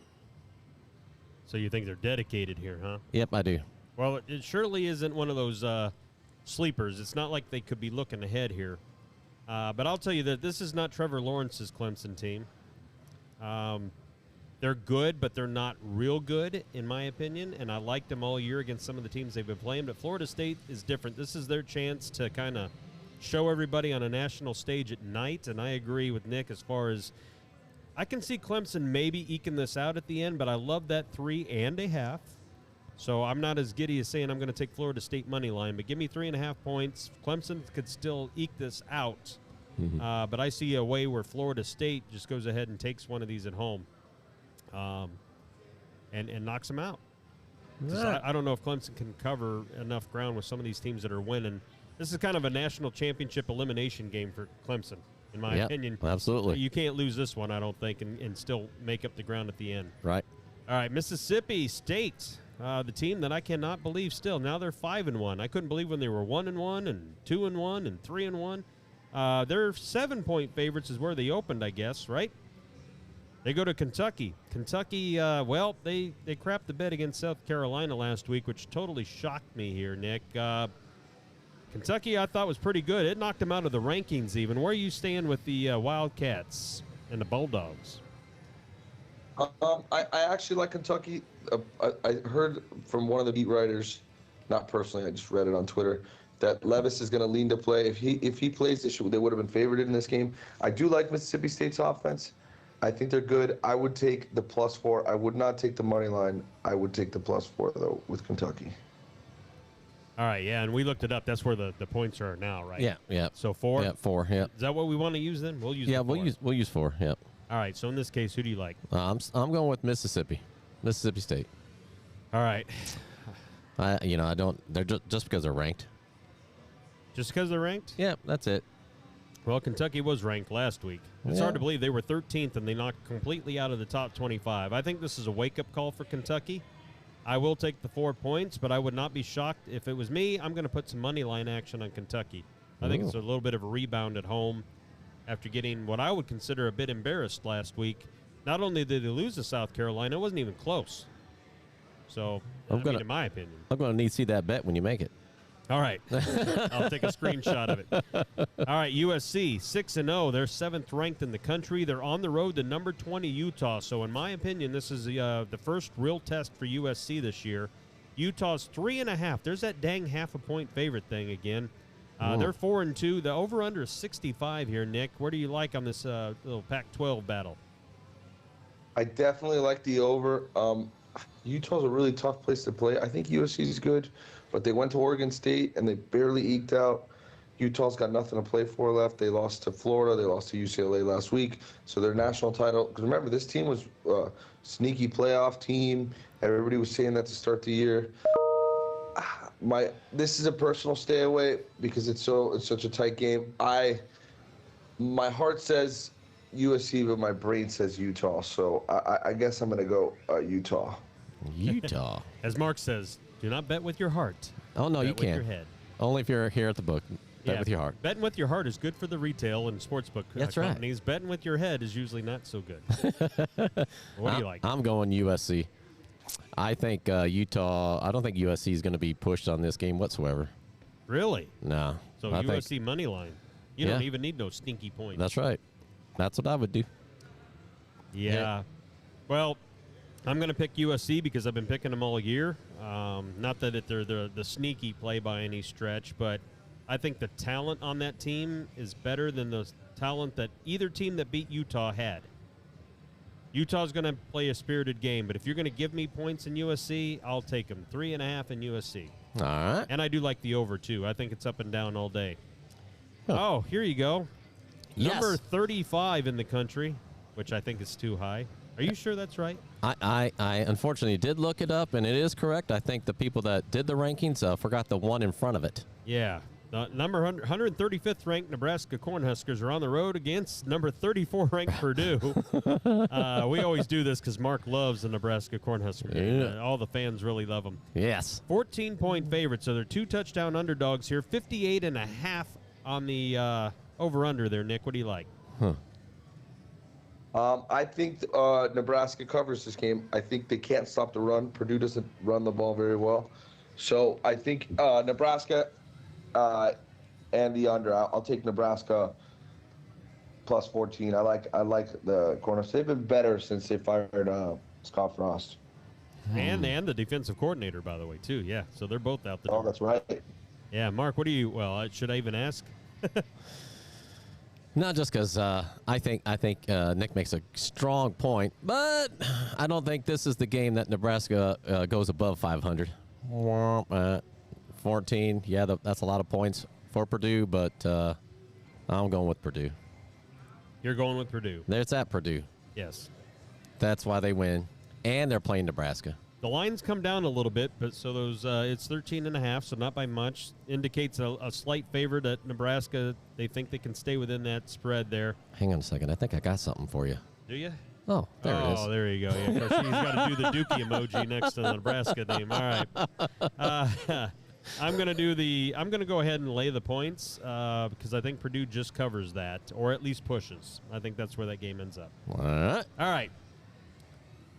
So you think they're dedicated here, huh? Yep, I do. Well, it surely isn't one of those sleepers. It's not like they could be looking ahead here. But I'll tell you that this is not Trevor Lawrence's Clemson team. They're good, but they're not real good, in my opinion. And I liked them all year against some of the teams they've been playing. But Florida State is different. This is their chance to kind of show everybody on a national stage at night. And I agree with Nick as far as I can see Clemson maybe eking this out at the end, but I love that 3.5. So I'm not as giddy as saying I'm going to take Florida State money line, but give me 3.5 points. Clemson could still eke this out, but I see a way where Florida State just goes ahead and takes one of these at home, and knocks them out. I don't know if Clemson can cover enough ground with some of these teams that are winning. This is kind of a national championship elimination game for Clemson, in my opinion. Absolutely. You can't lose this one, I don't think, and still make up the ground at the end. Right. All right, Mississippi State, the team that I cannot believe still. Now they're 5-1. I couldn't believe when they were 1-1 and 2-1 and 3-1. They're 7-point favorites is where they opened, I guess, right? They go to Kentucky. Kentucky, they crapped the bed against South Carolina last week, which totally shocked me here, Nick. Kentucky, I thought, was pretty good. It knocked them out of the rankings even. Where are you staying with the Wildcats and the Bulldogs? I actually like Kentucky. I heard from one of the beat writers, not personally, I just read it on Twitter, that Levis is going to lean to play. If he plays, they would have been favored in this game. I do like Mississippi State's offense. I think they're good. I would take the +4. I would not take the money line. I would take the +4, though, with Kentucky. All right, yeah, and we looked it up. That's where the points are now, right? Yeah. So 4? Yeah, 4, yeah. Is that what we want to use then? We'll use the 4. we'll use 4, yeah. All right, so in this case, who do you like? I'm going with Mississippi State. All right. I don't. They're just because they're ranked. Just because they're ranked? Yeah, that's it. Well, Kentucky was ranked last week. It's hard to believe they were 13th and they knocked completely out of the top 25. I think this is a wake-up call for Kentucky. I will take the 4 points, but I would not be shocked. If it was me, I'm going to put some money line action on Kentucky. I think it's a little bit of a rebound at home after getting what I would consider a bit embarrassed last week. Not only did they lose to South Carolina, it wasn't even close. So, in my opinion. I'm going to need to see that bet when you make it. All right. I'll take a screenshot of it. All right, USC, 6-0. They're 7th ranked in the country. They're on the road to number 20 Utah. So, in my opinion, this is the first real test for USC this year. Utah's 3.5. There's that dang half-a-point favorite thing again. They're 4-2. The over/under is 65 here, Nick. Where do you like on this little Pac-12 battle? I definitely like the over. Utah's a really tough place to play. I think USC's good, but they went to Oregon State and they barely eked out. Utah's got nothing to play for left. They lost to Florida. They lost to UCLA last week. So their national title, because remember, this team was a sneaky playoff team. Everybody was saying that to start the year. This is a personal stay away because it's such a tight game. My heart says USC, but my brain says Utah. So I guess I'm going to go Utah. Utah. As Mark says, do not bet with your heart. Oh, no, bet you can't. with your head. Only if you're here at the book. Bet with your heart. Betting with your heart is good for the retail and sportsbook companies. Right. Betting with your head is usually not so good. What do you like? I'm going USC. I think Utah. I don't think USC is going to be pushed on this game whatsoever. Really? No. So USC money line. You don't even need no stinky points. That's right. That's what I would do. Yeah. Well, I'm going to pick USC because I've been picking them all year. Not that they're the sneaky play by any stretch, but I think the talent on that team is better than the talent that either team that beat Utah had. Utah's going to play a spirited game, but if you're going to give me points in USC, I'll take them. 3.5 in USC. All right. And I do like the over, too. I think it's up and down all day. Oh, here you go. Yes. Number 35 in the country, which I think is too high. Are you sure that's right? I unfortunately did look it up, and it is correct. I think the people that did the rankings forgot the one in front of it. Yeah. The number 135th ranked Nebraska Cornhuskers are on the road against number 34 ranked Purdue. We always do this because Mark loves the Nebraska Cornhusker game. Yeah. All the fans really love them. Yes. 14-point favorites, so they're 2-touchdown underdogs here. 58.5 on the over-under there, Nick. What do you like? I think Nebraska covers this game. I think they can't stop the run. Purdue doesn't run the ball very well. So I think Nebraska and the under. I'll take Nebraska plus 14. I like the Cornhuskers. They've been better since they fired Scott Frost. And the defensive coordinator, by the way, too. Yeah, so they're both out there. Oh, that's right. Yeah, Mark, what do you? Well, should I even ask? Not just because I think Nick makes a strong point, but I don't think this is the game that Nebraska goes above 500. 14, yeah, that's a lot of points for Purdue, but I'm going with Purdue. You're going with Purdue. It's at Purdue. Yes. That's why they win, and they're playing Nebraska. The lines come down a little bit, but so those it's 13.5, so not by much. Indicates a slight favorite at Nebraska. They think they can stay within that spread there. Hang on a second. I think I got something for you. Do you? Oh, there it is. Oh, there you go. Yeah, of course, he's got to do the Dookie emoji next to the Nebraska name. All right. I'm gonna go ahead and lay the points because I think Purdue just covers that, or at least pushes. I think that's where that game ends up. All right. All right.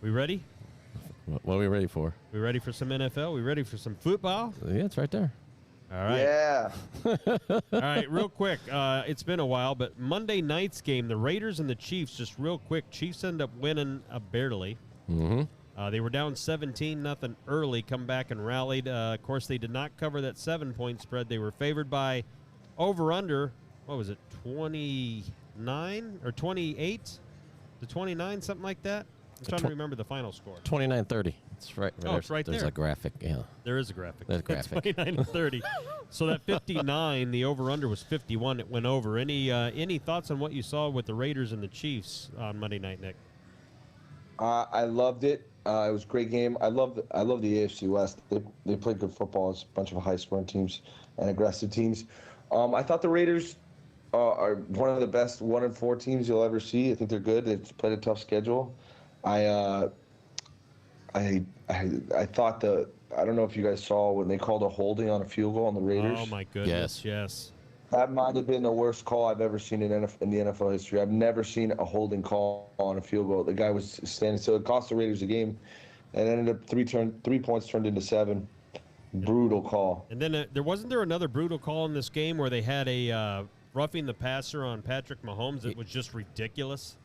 We ready? What are we ready for? We ready for some NFL? We ready for some football? Yeah, it's right there. All right. Yeah. All right, real quick. It's been a while, but Monday night's game, the Raiders and the Chiefs, just real quick. Chiefs end up winning barely. Mm-hmm. They were down 17-0 early, come back and rallied. Of course, they did not cover that 7-point spread. They were favored by over-under, what was it, 29 or 28 to 29, something like that? I'm trying to remember the final score. 29-30. It's right. Oh, it's right There's there. a graphic. Yeah. There is a graphic. There's a graphic. 29-30. So that 59, the over/under was 51. It went over. Any thoughts on what you saw with the Raiders and the Chiefs on Monday night, Nick? I loved it. It was a great game. I love the AFC West. They played good football. It's a bunch of high-scoring teams and aggressive teams. I thought the Raiders are one of the best 1-4 teams you'll ever see. I think they're good. They've played a tough schedule. I thought I don't know if you guys saw when they called a holding on a field goal on the Raiders. Oh my goodness! Yes. That might have been the worst call I've ever seen in the NFL history. I've never seen a holding call on a field goal. The guy was standing, so it cost the Raiders a game, and ended up 3 points turned into 7. Brutal call. And then there wasn't another brutal call in this game where they had a roughing the passer on Patrick Mahomes. It was just ridiculous.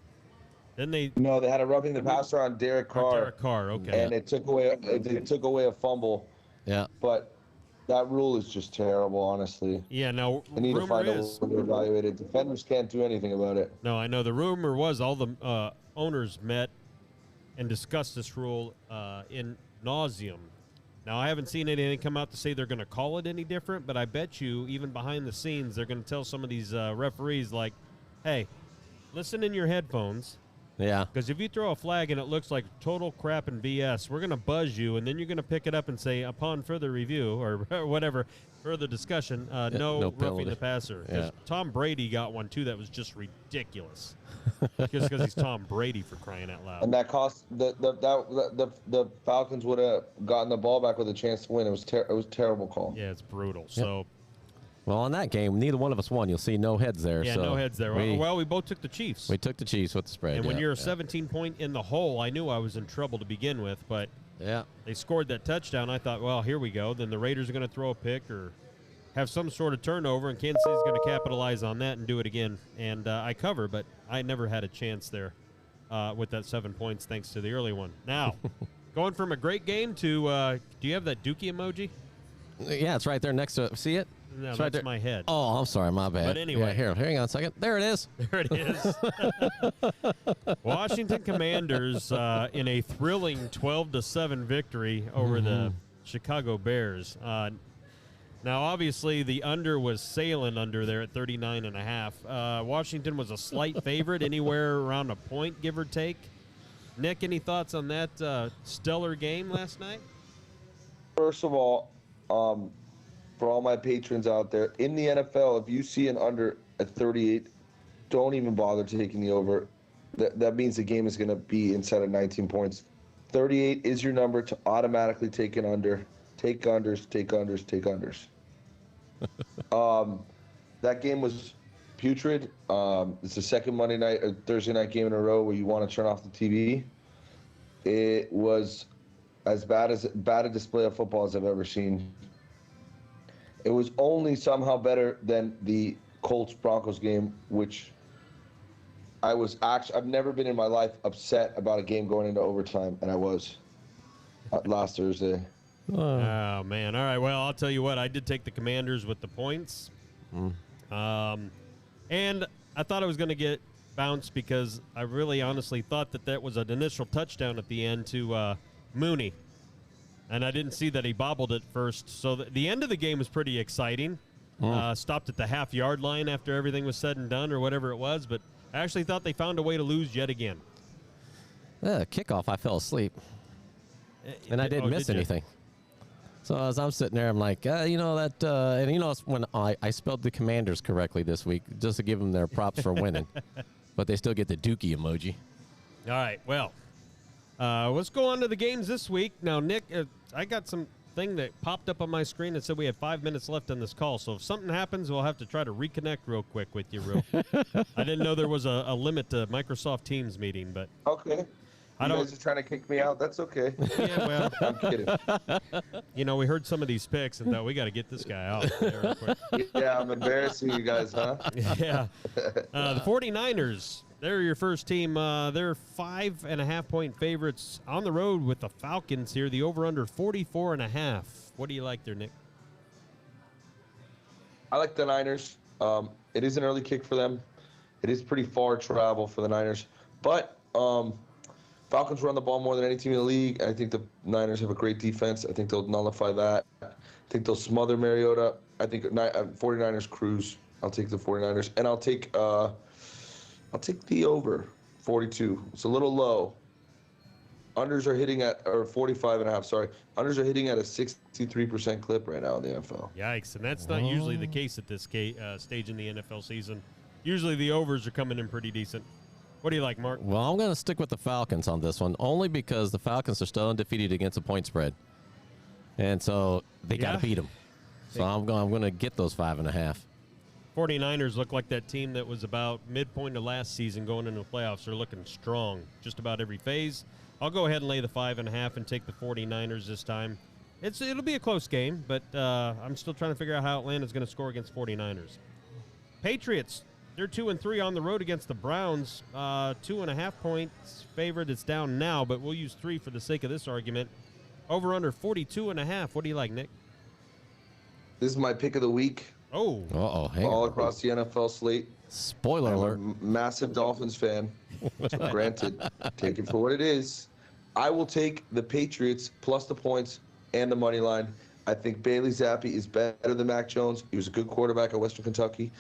Then they had a roughing the passer on Derek Carr. Derek Carr, okay. And it took away a fumble. Yeah. But that rule is just terrible, honestly. Yeah, no. They need to rumor find a is way to evaluate it. Defenders can't do anything about it. No, I know. The rumor was all the owners met and discussed this rule in nauseum. Now, I haven't seen anything come out to say they're going to call it any different, but I bet you, even behind the scenes, they're going to tell some of these referees, like, hey, listen in your headphones. Yeah. Because if you throw a flag and it looks like total crap and BS, we're going to buzz you, and then you're going to pick it up and say, upon further review or whatever, further discussion, no penalty. roughing the passer. Because Yeah. Tom Brady got one, too, that was just ridiculous. Just because he's Tom Brady, for crying out loud. And that cost the Falcons would have gotten the ball back with a chance to win. It was a terrible call. Yeah, it's brutal. So, Well, on that game, neither one of us won. You'll see no heads there. yeah, so no heads there. We both took the Chiefs. We took the Chiefs with the spread. And when yeah, you're a yeah. 17-point in the hole, I knew I was in trouble to begin with, but Yeah. they scored that touchdown. I thought, well, here we go. Then the Raiders are going to throw a pick or have some sort of turnover, and Kansas City's going to capitalize on that and do it again. And I cover, but I never had a chance there with that 7 points thanks to the early one. Now, going from a great game to do you have that Dookie emoji? Yeah, it's right there next to it. See it? No, It's that's right there. my head. Oh, I'm sorry. My bad. But anyway. Yeah, here, hang on a second. There it is. There it is. Washington Commanders in a thrilling 12-7 victory over the Chicago Bears. Now, obviously, the under was sailing under there at 39.5. Washington was a slight favorite, anywhere around a point, give or take. Nick, any thoughts on that stellar game last night? First of all, for all my patrons out there, in the NFL, if you see an under at 38, don't even bother taking the over. That means the game is going to be inside of 19 points. 38 is your number to automatically take an under. Take unders, take unders, take unders. That game was putrid. It's the second Thursday night game in a row where you want to turn off the TV. It was as bad a display of football as I've ever seen. It was only somehow better than the Colts-Broncos game, which I've never been in my life upset about a game going into overtime, and I was last Thursday. Oh, man. All right, well, I'll tell you what. I did take the Commanders with the points. And I thought I was going to get bounced because I really honestly thought that was an initial touchdown at the end to Mooney. And I didn't see that he bobbled it first. So the end of the game was pretty exciting. Stopped at the half-yard line after everything was said and done or whatever it was. But I actually thought they found a way to lose yet again. Kickoff, I fell asleep. And I didn't miss anything. So as I'm sitting there, I'm like, and when I spelled the Commanders correctly this week, just to give them their props for winning. But they still get the dookie emoji. All right, well, let's go on to the games this week. Now, Nick, I got some thing that popped up on my screen that said we have 5 minutes left on this call. So if something happens, we'll have to try to reconnect real quick with you. I didn't know there was a limit to Microsoft Teams meeting, but okay. You guys are trying to kick me out. That's okay. Yeah, well, I'm kidding. We heard some of these picks and thought we got to get this guy out there real quick. Yeah, I'm embarrassing you guys, huh? Yeah. The 49ers, they're your first team. They're 5.5-point favorites on the road with the Falcons here. The over-under 44.5. What do you like there, Nick? I like the Niners. It is an early kick for them. It is pretty far travel for the Niners. But Falcons run the ball more than any team in the league. I think the Niners have a great defense. I think they'll nullify that. I think they'll smother Mariota. I think 49ers cruise. I'll take the 49ers. And I'll take the over 42. It's a little low. Unders are hitting at, or 45.5, sorry. Unders are hitting at a 63% clip right now in the NFL. Yikes, and that's not usually the case at this stage in the NFL season. Usually the overs are coming in pretty decent. What do you like, Mark? Well, I'm going to stick with the Falcons on this one, only because the Falcons are still undefeated against a point spread. And so they got to beat them. So I'm going to get those 5.5. 49ers look like that team that was about midpoint of last season going into the playoffs. They're looking strong just about every phase. I'll go ahead and lay the 5.5 and take the 49ers this time. It'll be a close game, but I'm still trying to figure out how Atlanta's going to score against 49ers. Patriots, they're 2-3 on the road against the Browns. 2.5 points favored. It's down now, but we'll use 3 for the sake of this argument. Over under 42.5. What do you like, Nick? This is my pick of the week. Oh. Uh-oh. Hang All on. across the NFL slate. Spoiler alert. I'm a massive Dolphins fan. So granted, take it for what it is. I will take the Patriots plus the points and the money line. I think Bailey Zappi is better than Mac Jones. He was a good quarterback at Western Kentucky.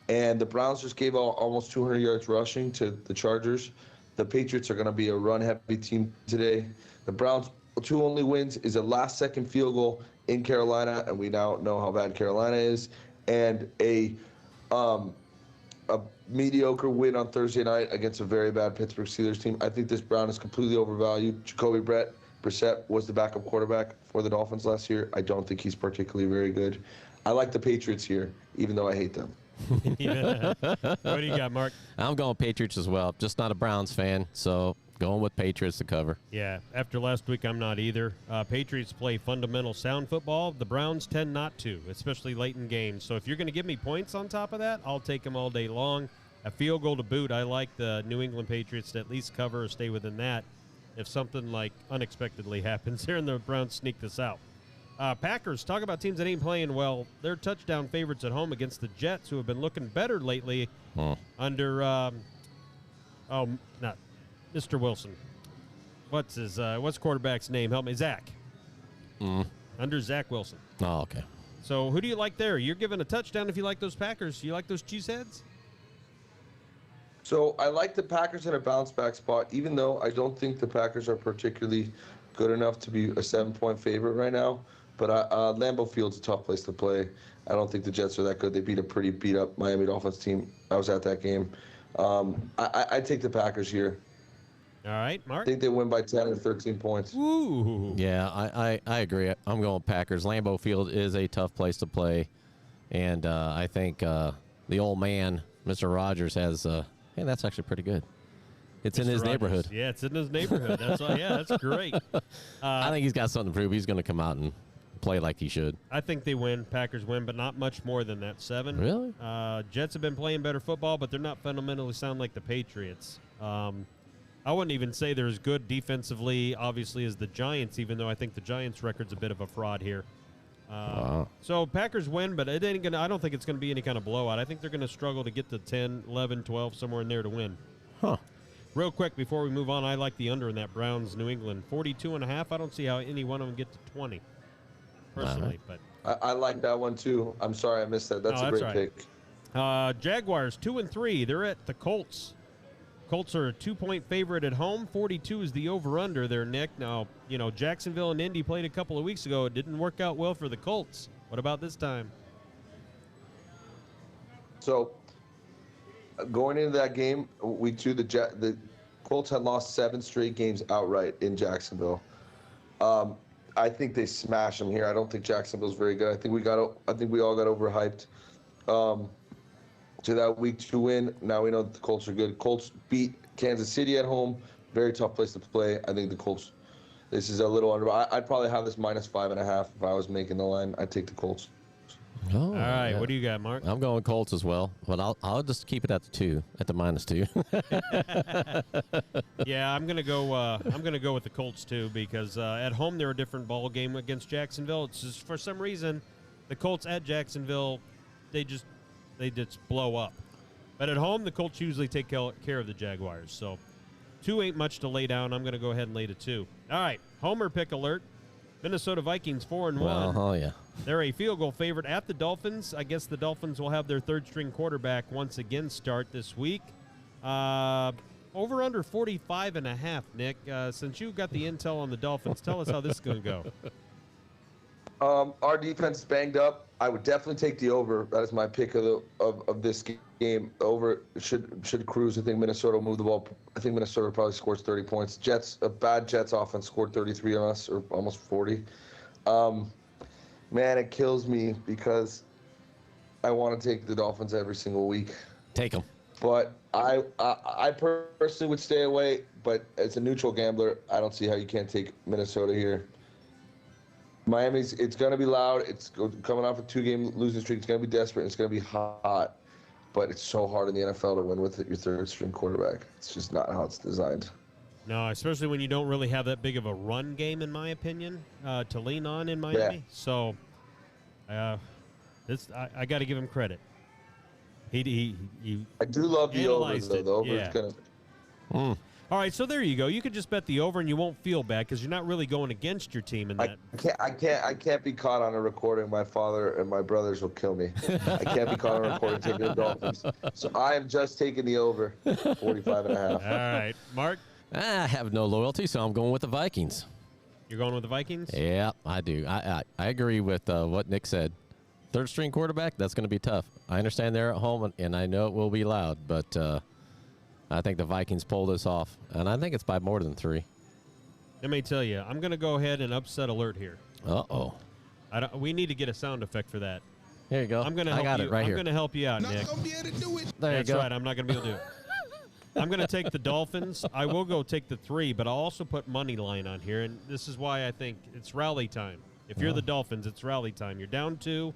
And the Browns just gave out almost 200 yards rushing to the Chargers. The Patriots are going to be a run-heavy team today. The Browns' 2 only wins is a last-second field goal in Carolina, and we now know how bad Carolina is, and a mediocre win on Thursday night against a very bad Pittsburgh Steelers team. I think this Brown is completely overvalued. Jacoby Brissett was the backup quarterback for the Dolphins last year. I don't think he's particularly very good. I like the Patriots here, even though I hate them. What do you got, Mark? I'm going Patriots as well. Just not a Browns fan, so going with Patriots to cover. Yeah, after last week, I'm not either. Patriots play fundamental sound football. The Browns tend not to, especially late in games. So if you're going to give me points on top of that, I'll take them all day long. A field goal to boot. I like the New England Patriots to at least cover or stay within that if something like unexpectedly happens here and the Browns sneak this out. Packers, talk about teams that ain't playing well. They're touchdown favorites at home against the Jets, who have been looking better lately under, not Mr. Wilson. What's quarterback's name? Help me. Zach. Under Zach Wilson. Oh, okay. So who do you like there? You're giving a touchdown if you like those Packers. You like those cheeseheads? So I like the Packers in a bounce-back spot, even though I don't think the Packers are particularly good enough to be a 7-point favorite right now. But Lambeau Field's a tough place to play. I don't think the Jets are that good. They beat a pretty beat-up Miami Dolphins team. I was at that game. I take the Packers here. All right, I Mark. think they win by 10 or 13 points. Ooh. Yeah, I agree. I'm going Packers. Lambeau Field is a tough place to play. And I think the old man, Mr. Rogers, has hey, that's actually pretty good. It's in Mr. his Rogers. neighborhood. Yeah, it's in his neighborhood. That's great. I think he's got something to prove. He's going to come out and play like he should. I think they win. Packers win, but not much more than that. 7. Really? Jets have been playing better football, but they're not fundamentally sound like the Patriots. I wouldn't even say they're as good defensively, obviously, as the Giants, even though I think the Giants' record's a bit of a fraud here. Wow. So Packers win, but it ain't gonna. I don't think it's going to be any kind of blowout. I think they're going to struggle to get to 10, 11, 12, somewhere in there to win. Huh. Real quick, before we move on, I like the under in that Browns-New England. 42.5. I don't see how any one of them get to 20, personally. But I like that one, too. I'm sorry I missed that. That's a great right. pick. Jaguars, 2-3. They're at the Colts. Colts are a 2-point favorite at home. 42 is the over-under there, Nick. Now, Jacksonville and Indy played a couple of weeks ago. It didn't work out well for the Colts. What about this time? So, going into that game, week 2, the Colts had lost 7 straight games outright in Jacksonville. I think they smash them here. I don't think Jacksonville's very good. I think we all got overhyped. To that week 2 win, now we know that the Colts are good. Colts beat Kansas City at home. Very tough place to play. I think the Colts, this is a little under. I'd probably have this minus 5.5 if I was making the line. I'd take the Colts. Oh, All right, yeah. what do you got, Mark? I'm going Colts as well, but I'll just keep it at the 2, at the minus 2. Yeah, I'm gonna go. I'm gonna go with the Colts too because at home they're a different ball game against Jacksonville. It's just for some reason the Colts at Jacksonville, they just blow up. But at home the Colts usually take care of the Jaguars. So 2 ain't much to lay down. I'm gonna go ahead and lay to 2. All right, Homer pick alert. Minnesota Vikings 4-1. Well, oh yeah. They're a field goal favorite at the Dolphins. I guess the Dolphins will have their third-string quarterback once again start this week. Over under 45.5, Nick. Since you got the intel on the Dolphins, tell us how this is going to go. Our defense is banged up. I would definitely take the over. That is my pick of this game. Over should cruise. I think Minnesota will move the ball. I think Minnesota probably scores 30 points. A bad Jets offense scored 33 on us, or almost 40. Man, it kills me because I want to take the Dolphins every single week. Take them. But I personally would stay away. But as a neutral gambler, I don't see how you can't take Minnesota here. Miami's, it's going to be loud. It's coming off a 2-game losing streak. It's going to be desperate. It's going to be hot. But it's so hard in the NFL to win with your third-string quarterback. It's just not how it's designed. No, especially when you don't really have that big of a run game, in my opinion, to lean on in Miami. Yeah. So, I got to give him credit. He I do love the over, analyzed though. it. The over Yeah. is going to... All right, so there you go. You could just bet the over, and you won't feel bad because you're not really going against your team in that. I can't be caught on a recording. My father and my brothers will kill me. I can't be caught on a recording taking the Dolphins. So I am just taking the over, 45.5. All right, Mark, I have no loyalty, so I'm going with the Vikings. you're going with the Vikings? Yeah, I do. I agree with what Nick said. Third-string quarterback, that's going to be tough. I understand they're at home, and I know it will be loud, but I think the Vikings pull this off, and I think it's by more than 3. Let me tell you, I'm going to go ahead and upset alert here. Uh-oh. We need to get a sound effect for that. Here you go. I'm going to I help got you. it right I'm here. going to help you out, Nick. Not gonna be able to do it. There That's you go. right. I'm not going to be able to do it. I'm going to take the Dolphins. I will go take the 3, but I'll also put Moneyline on here, and this is why I think it's rally time. If you're the Dolphins, it's rally time. You're down 2.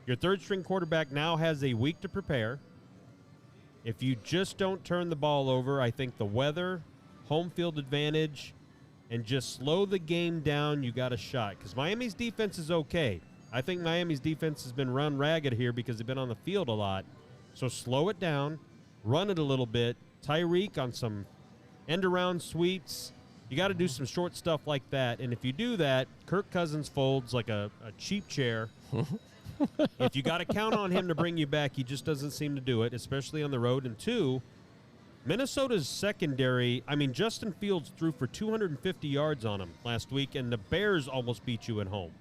Your third-string quarterback now has a week to prepare. If you just don't turn the ball over, I think the weather, home field advantage, and just slow the game down, you got a shot. Because Miami's defense is okay. I think Miami's defense has been run ragged here because they've been on the field a lot. So slow it down, run it a little bit. Tyreek on some end-around sweeps. You got to do some short stuff like that. And if you do that, Kirk Cousins folds like a cheap chair. If you got to count on him to bring you back, he just doesn't seem to do it, especially on the road. And 2, Minnesota's secondary, Justin Fields threw for 250 yards on him last week, and the Bears almost beat you at home.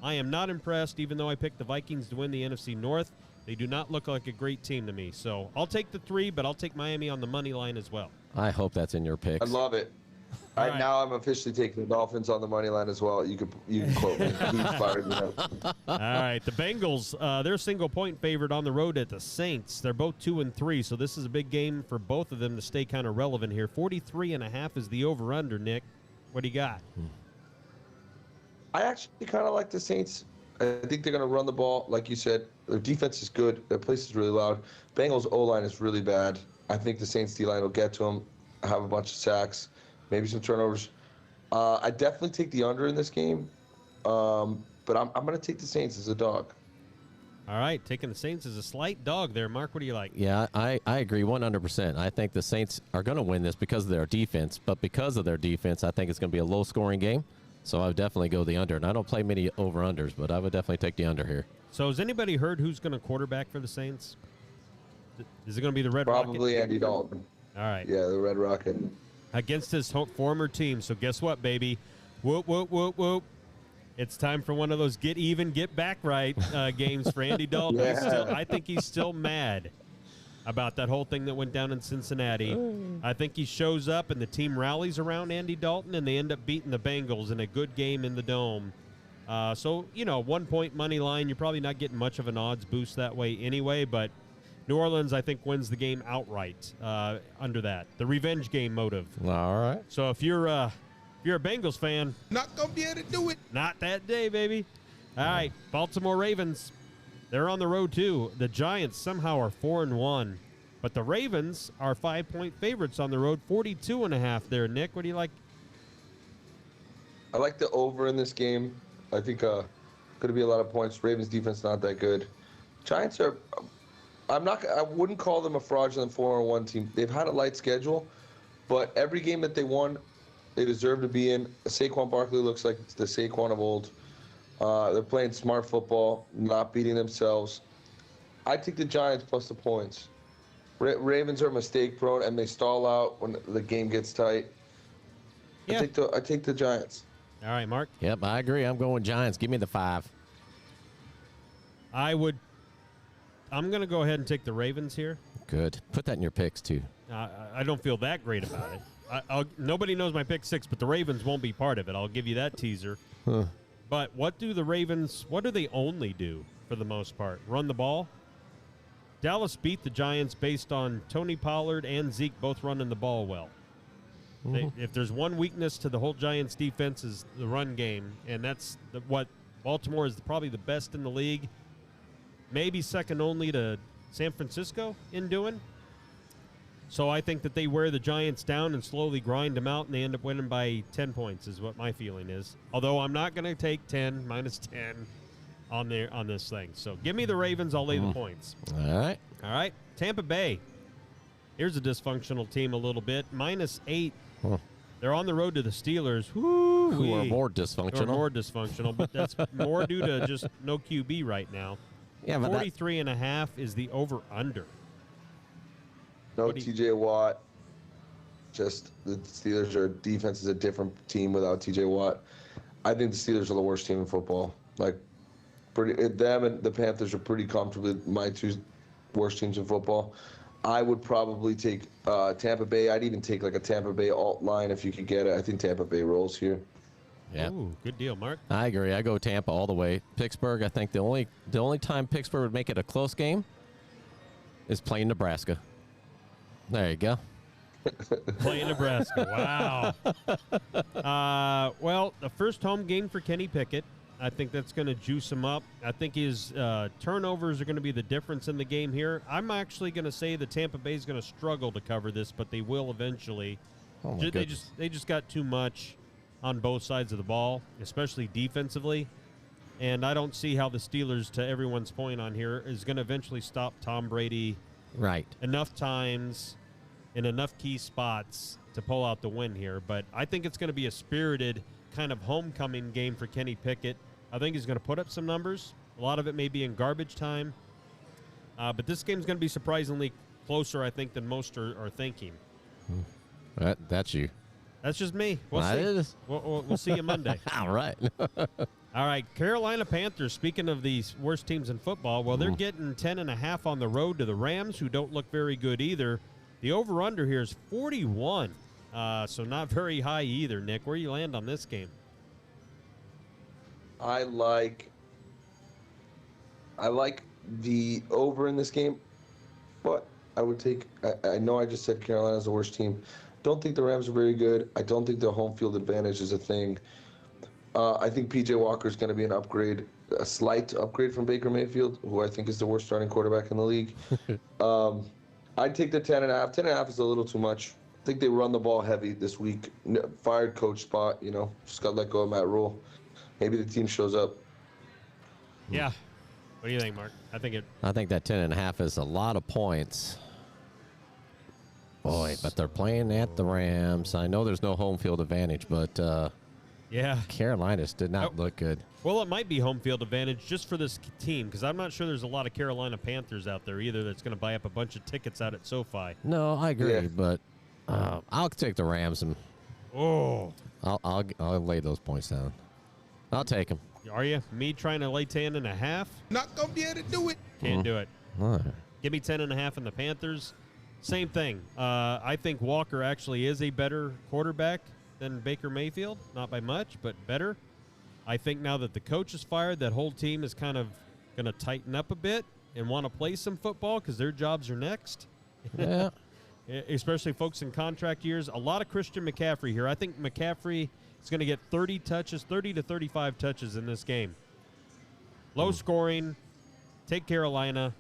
I am not impressed, even though I picked the Vikings to win the NFC North. They do not look like a great team to me. So I'll take the 3, but I'll take Miami on the money line as well. I hope that's in your picks. I love it. Right. Now I'm officially taking the Dolphins on the money line as well. You can quote me. He inspired me. All right, the Bengals, they're single-point favorite on the road at the Saints. They're both 2-3, so this is a big game for both of them to stay kind of relevant here. 43.5 is the over/under. Nick, what do you got? I actually kind of like the Saints. I think they're going to run the ball, like you said. Their defense is good. Their place is really loud. Bengals O-line is really bad. I think the Saints D-line will get to them, have a bunch of sacks, maybe some turnovers. I definitely take the under in this game, but I'm going to take the Saints as a dog. All right, taking the Saints as a slight dog there. Mark, what do you like? Yeah, I agree 100%. I think the Saints are going to win this because of their defense, but because of their defense, I think it's going to be a low-scoring game. So I would definitely go the under. And I don't play many over-unders, but I would definitely take the under here. So has anybody heard who's going to quarterback for the Saints? Is it going to be the Red Probably Rocket? Andy Dalton. All right. Yeah, the Red Rocket. Against his former team. So guess what, baby? Whoop, whoop, whoop, whoop. It's time for one of those get even, get back right games for Andy Dalton. Yeah. I think he's still mad about that whole thing that went down in Cincinnati. I think he shows up and the team rallies around Andy Dalton and they end up beating the Bengals in a good game in the Dome. So, 1 point money line, you're probably not getting much of an odds boost that way anyway, but New Orleans, I think, wins the game outright under that. The revenge game motive. All right. So if you're a Bengals fan, Not gonna be able to do it. not that day, baby. All right, Baltimore Ravens. They're on the road, too. The Giants somehow are 4-1. But the Ravens are 5-point favorites on the road, 42.5 there. Nick, what do you like? I like the over in this game. I think going to be a lot of points. Ravens defense not that good. Giants are. I wouldn't call them a fraudulent 4-1 team. They've had a light schedule, but every game that they won, they deserve to be in. Saquon Barkley looks like it's the Saquon of old. They're playing smart football, not beating themselves. I take the Giants plus the points. Ravens are mistake prone and they stall out when the game gets tight. Yeah. I take the Giants. All right, Mark. Yep, I agree. I'm going Giants. Give me the 5. I'm going to go ahead and take the Ravens here. Good. Put that in your picks, too. I don't feel that great about it. Nobody knows my pick 6, but the Ravens won't be part of it. I'll give you that teaser. Huh. But what do they only do for the most part? Run the ball? Dallas beat the Giants based on Tony Pollard and Zeke both running the ball well. If there's one weakness to the whole Giants defense is the run game, and that's what Baltimore is probably the best in the league, maybe second only to San Francisco in doing. So I think that they wear the Giants down and slowly grind them out, and they end up winning by 10 points is what my feeling is. Although I'm not going to take minus 10 on this thing. So give me the Ravens. I'll lay the points. All right. All right. Tampa Bay. Here's a dysfunctional team a little bit. -8. Huh. They're on the road to the Steelers. Who are more dysfunctional. But that's more due to just no QB right now. Yeah, but 43.5 is the over-under. No What do you- TJ Watt. Just the Steelers' defense is a different team without TJ Watt. I think the Steelers are the worst team in football. Them and the Panthers are pretty comfortably my 2 worst teams in football. I would probably take Tampa Bay. I'd even take like a Tampa Bay alt line if you could get it. I think Tampa Bay rolls here. Yeah. Ooh, good deal, Mark. I agree. I go Tampa all the way. Pittsburgh, I think the only time Pittsburgh would make it a close game is playing Nebraska. There you go. Playing Nebraska. Wow. Well, the first home game for Kenny Pickett. I think that's going to juice him up. I think his turnovers are going to be the difference in the game here. I'm actually going to say the Tampa Bay is going to struggle to cover this, but they will eventually. Oh my They goodness. just got too much on both sides of the ball, especially defensively. And I don't see how the Steelers, to everyone's point on here, is going to eventually stop Tom Brady Right. enough times in enough key spots to pull out the win here. But I think it's going to be a spirited kind of homecoming game for Kenny Pickett. I think he's going to put up some numbers. A lot of it may be in garbage time. But this game's going to be surprisingly closer, I think, than most are thinking. That's you. That's just me. We'll That see. is. We'll see you Monday. All right. All right, Carolina Panthers, speaking of these worst teams in football, well, they're getting 10.5 on the road to the Rams, who don't look very good either. The over-under here is 41, so not very high either, Nick. Where do you land on this game? I like the over in this game, but I would take. I know I just said Carolina's the worst team. Don't think the Rams are very good. I don't think the home field advantage is a thing. I think P.J. Walker is going to be an upgrade, a slight upgrade from Baker Mayfield, who I think is the worst starting quarterback in the league. I'd take the 10.5. 10.5 is a little too much. I think they run the ball heavy this week. Fired coach spot, just got let go of Matt Rule. Maybe the team shows up. Yeah. What do you think, Mark? I think that 10.5 is a lot of points. Boy, but they're playing at the Rams. I know there's no home field advantage, but yeah, Carolina did not look good. Well, it might be home field advantage just for this team, because I'm not sure there's a lot of Carolina Panthers out there either that's going to buy up a bunch of tickets out at SoFi. No, I agree, but I'll take the Rams and I'll lay those points down. I'll take them. Are you? Me trying to lay 10.5? Not gonna be able to do it. Can't do it. All right. Give me 10.5 in the Panthers. Same thing. I think Walker actually is a better quarterback than Baker Mayfield. Not by much, but better. I think now that the coach is fired, that whole team is kind of going to tighten up a bit and want to play some football because their jobs are next. Yeah. Especially folks in contract years. A lot of Christian McCaffrey here. I think McCaffrey is going to get 30 to 35 touches in this game. Low scoring. Take Carolina.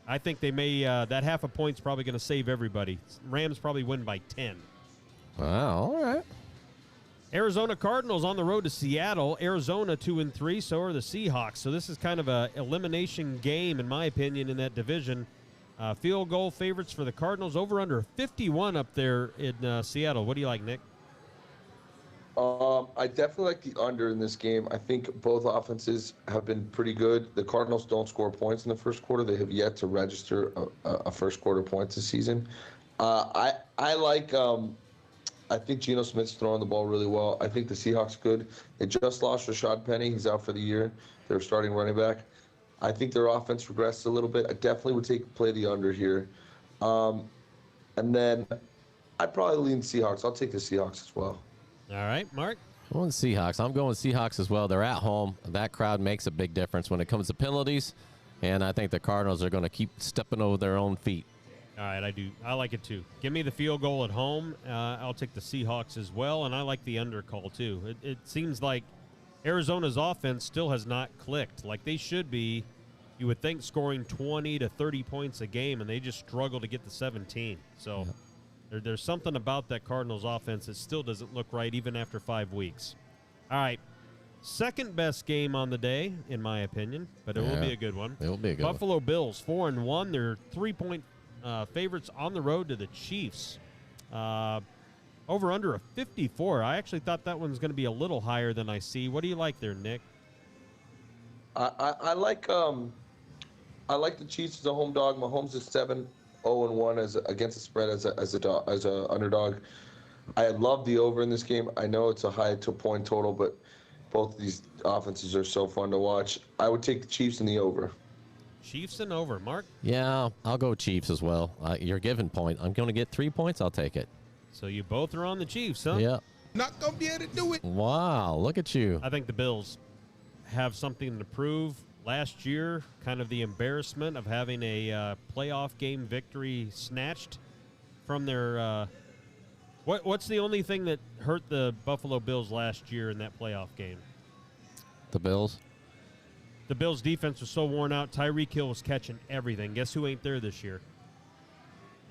I think they may, that half a point's probably going to save everybody. Rams probably win by 10. Wow, all right. Arizona Cardinals on the road to Seattle. Arizona 2-3, so are the Seahawks. So this is kind of a elimination game, in my opinion, in that division. Field goal favorites for the Cardinals, over under 51 up there in Seattle. What do you like, Nick? I definitely like the under in this game. I think both offenses have been pretty good. The Cardinals don't score points in the first quarter. They have yet to register a first quarter points this season. I think Geno Smith's throwing the ball really well. I think the Seahawks good. They just lost Rashad Penny. He's out for the year. They're starting running back. I think their offense regressed a little bit. I definitely would play the under here. And then I'd probably lean Seahawks. I'll take the Seahawks as well. All right, Mark? I'm going Seahawks. I'm going Seahawks as well. They're at home. That crowd makes a big difference when it comes to penalties, and I think the Cardinals are going to keep stepping over their own feet. All right, I do. I like it, too. Give me the field goal at home. I'll take the Seahawks as well, and I like the under call, too. It seems like Arizona's offense still has not clicked. Like they should be, you would think, scoring 20 to 30 points a game, and they just struggle to get to 17. So... Yeah. There's something about that Cardinals offense that still doesn't look right even after 5 weeks. All right. Second best game on the day, in my opinion, but it will be a good one. It will be a good Buffalo Bills, 4-1. They're 3-point favorites on the road to the Chiefs. Over under a 54. I actually thought that one's going to be a little higher than I see. What do you like there, Nick? I like the Chiefs as a home dog. Mahomes is 7-0-1 against the spread as a underdog. I love the over in this game. I know it's a high point total, but both of these offenses are so fun to watch. I would take the Chiefs in the over. Chiefs and over, Mark. Yeah, I'll go Chiefs as well. You're given point. I'm going to get 3 points. I'll take it. So you both are on the Chiefs, huh? Yeah. Not gonna be able to do it. Wow, look at you. I think the Bills have something to prove. Last year, kind of the embarrassment of having a playoff game victory snatched from their what's the only thing that hurt the Buffalo Bills last year in that playoff game? The Bills? The Bills' defense was so worn out. Tyreek Hill was catching everything. Guess who ain't there this year?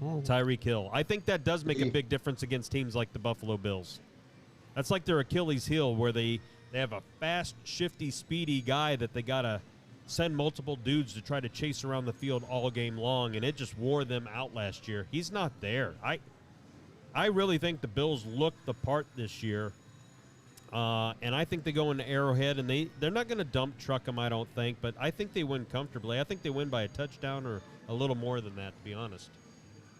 Tyreek Hill. I think that does make a big difference against teams like the Buffalo Bills. That's like their Achilles heel, where they have a fast, shifty, speedy guy that they got to send multiple dudes to try to chase around the field all game long, and it just wore them out last year. He's not there. I really think the Bills look the part this year, and I think they go into Arrowhead, and they're not going to dump truck them, I don't think, but I think they win comfortably. I think they win by a touchdown or a little more than that, to be honest.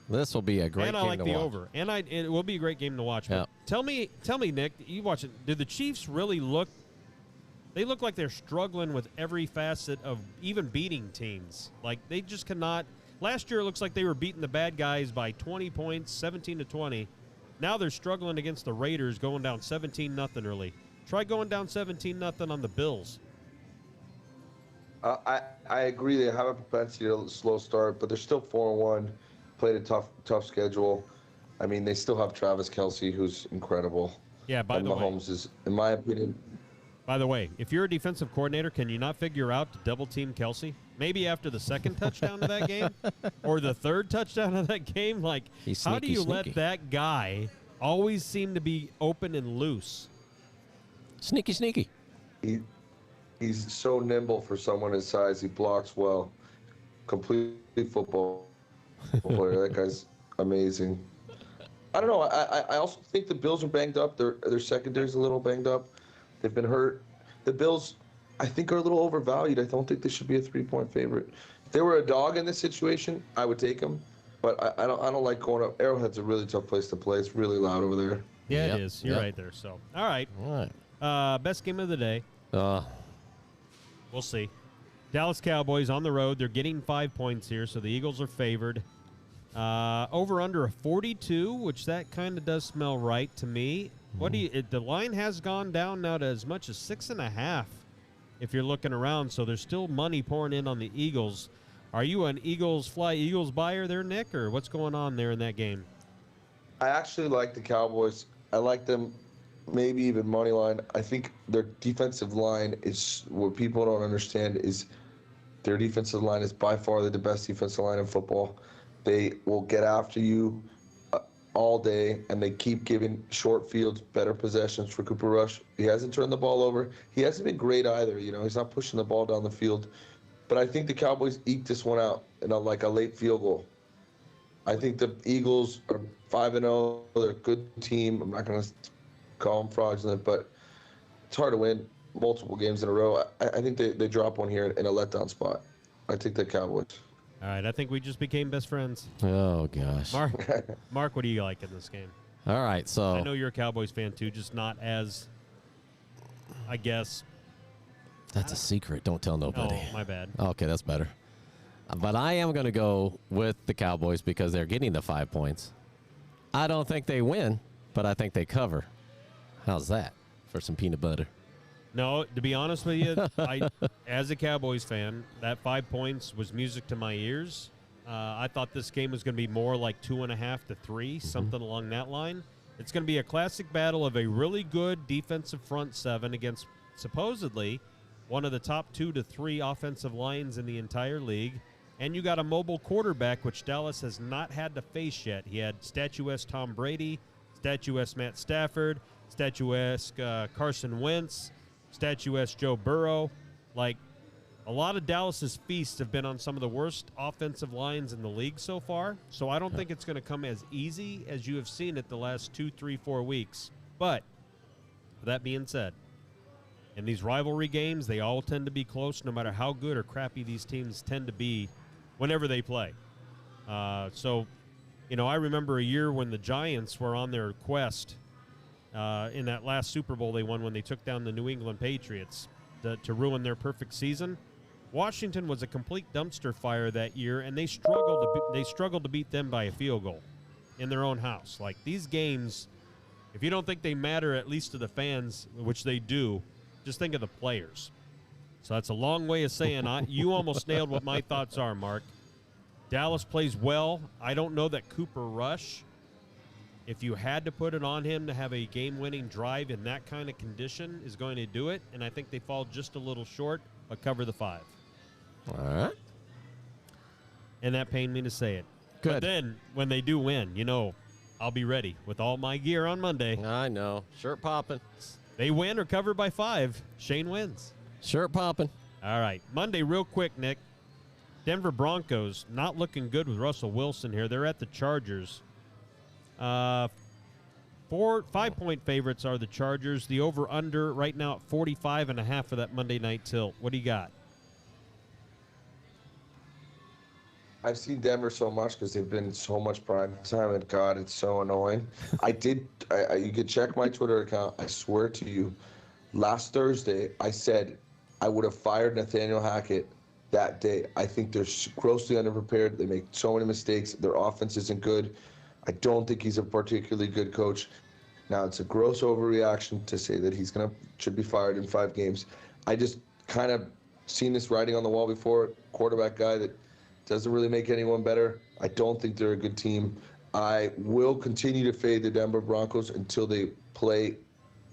This will be a great game And I like to the watch. over. And it will be a great game to watch. But tell me, Nick, you watch it. Do the Chiefs really look – they look like they're struggling with every facet of even beating teams. Like, they just cannot – last year it looks like they were beating the bad guys by 20 points, 17-20. Now they're struggling against the Raiders, going down 17-0 early. Try going down 17-0 on the Bills. I agree. They have a propensity to slow start, but they're still 4-1. Played a tough schedule. I mean, they still have Travis Kelce, who's incredible. Yeah, by and the way. Mahomes is, in my opinion. By the way, if you're a defensive coordinator, can you not figure out to double team Kelce? Maybe after the second touchdown of that game or the third touchdown of that game? Like, how do you let that guy always seem to be open and loose? Sneaky. He's so nimble for someone his size. He blocks well. Completely football player. That guy's amazing. I don't know. I also think the Bills are banged up. Their secondary's a little banged up. They've been hurt. The Bills, I think, are a little overvalued. I don't think they should be a 3-point favorite. If they were a dog in this situation, I would take them. But I don't like going up. Arrowhead's a really tough place to play. It's really loud over there. Yeah, it is. You're right there. So, all right. Best game of the day. We'll see. Dallas Cowboys on the road. They're getting 5 points here, so the Eagles are favored. Over under a 42, which that kind of does smell right to me. What do you? The line has gone down now to as much as 6.5. If you're looking around, so there's still money pouring in on the Eagles. Are you an Eagles buyer there, Nick, or what's going on there in that game? I actually like the Cowboys. I like them. Maybe even Moneyline. I think their defensive line is what people don't understand is their defensive line is by far the best defensive line in football. They will get after you all day, and they keep giving short fields better possessions for Cooper Rush. He hasn't turned the ball over. He hasn't been great either. He's not pushing the ball down the field. But I think the Cowboys eke this one out in a late field goal. I think the Eagles are 5-0. They're a good team. I'm not going to call them fraudulent, but it's hard to win multiple games in a row. I think they drop one here in a letdown spot. I think the Cowboys. All right, I think we just became best friends. Oh, gosh. Mark, what do you like in this game? All right, so. I know you're a Cowboys fan, too, just not as, I guess. That's a secret. Don't tell nobody. Oh, my bad. Okay, that's better. But I am going to go with the Cowboys because they're getting the 5 points. I don't think they win, but I think they cover. How's that for some peanut butter? No, to be honest with you, as a Cowboys fan, that 5 points was music to my ears. I thought this game was going to be more like 2.5 to 3, something along that line. It's going to be a classic battle of a really good defensive front seven against supposedly one of the top 2 to 3 offensive lines in the entire league. And you got a mobile quarterback, which Dallas has not had to face yet. He had statuesque Tom Brady, statuesque Matt Stafford, statuesque Carson Wentz, statuesque Joe Burrow. Like, a lot of Dallas's feasts have been on some of the worst offensive lines in the league so far. So I don't think it's going to come as easy as you have seen it the last 2, 3, 4 weeks. But that being said, in these rivalry games, they all tend to be close no matter how good or crappy these teams tend to be whenever they play. So, I remember a year when the Giants were on their quest in that last Super Bowl they won when they took down the New England Patriots to ruin their perfect season. Washington was a complete dumpster fire that year, and they struggled to beat them by a field goal in their own house. Like, these games, if you don't think they matter, at least to the fans, which they do, just think of the players. So that's a long way of saying you almost nailed what my thoughts are, Mark. Dallas plays well. I don't know that Cooper Rush, if you had to put it on him to have a game-winning drive in that kind of condition, is going to do it. And I think they fall just a little short, but cover the 5. All right. And that pained me to say it. Good. But then, when they do win, I'll be ready with all my gear on Monday. I know. Shirt popping. They win or cover by 5. Shane wins. Shirt popping. All right. Monday, real quick, Nick. Denver Broncos not looking good with Russell Wilson here. They're at the Chargers. 5-point favorites are the Chargers. The over-under right now at 45.5 for that Monday night tilt. What do you got? I've seen Denver so much because they've been so much prime time, and God, it's so annoying. You could check my Twitter account. I swear to you, last Thursday, I said I would have fired Nathaniel Hackett that day. I think they're grossly underprepared. They make so many mistakes. Their offense isn't good. I don't think he's a particularly good coach. Now, it's a gross overreaction to say that should be fired in 5 games. I just kind of seen this writing on the wall before. Quarterback guy that doesn't really make anyone better. I don't think they're a good team. I will continue to fade the Denver Broncos until they play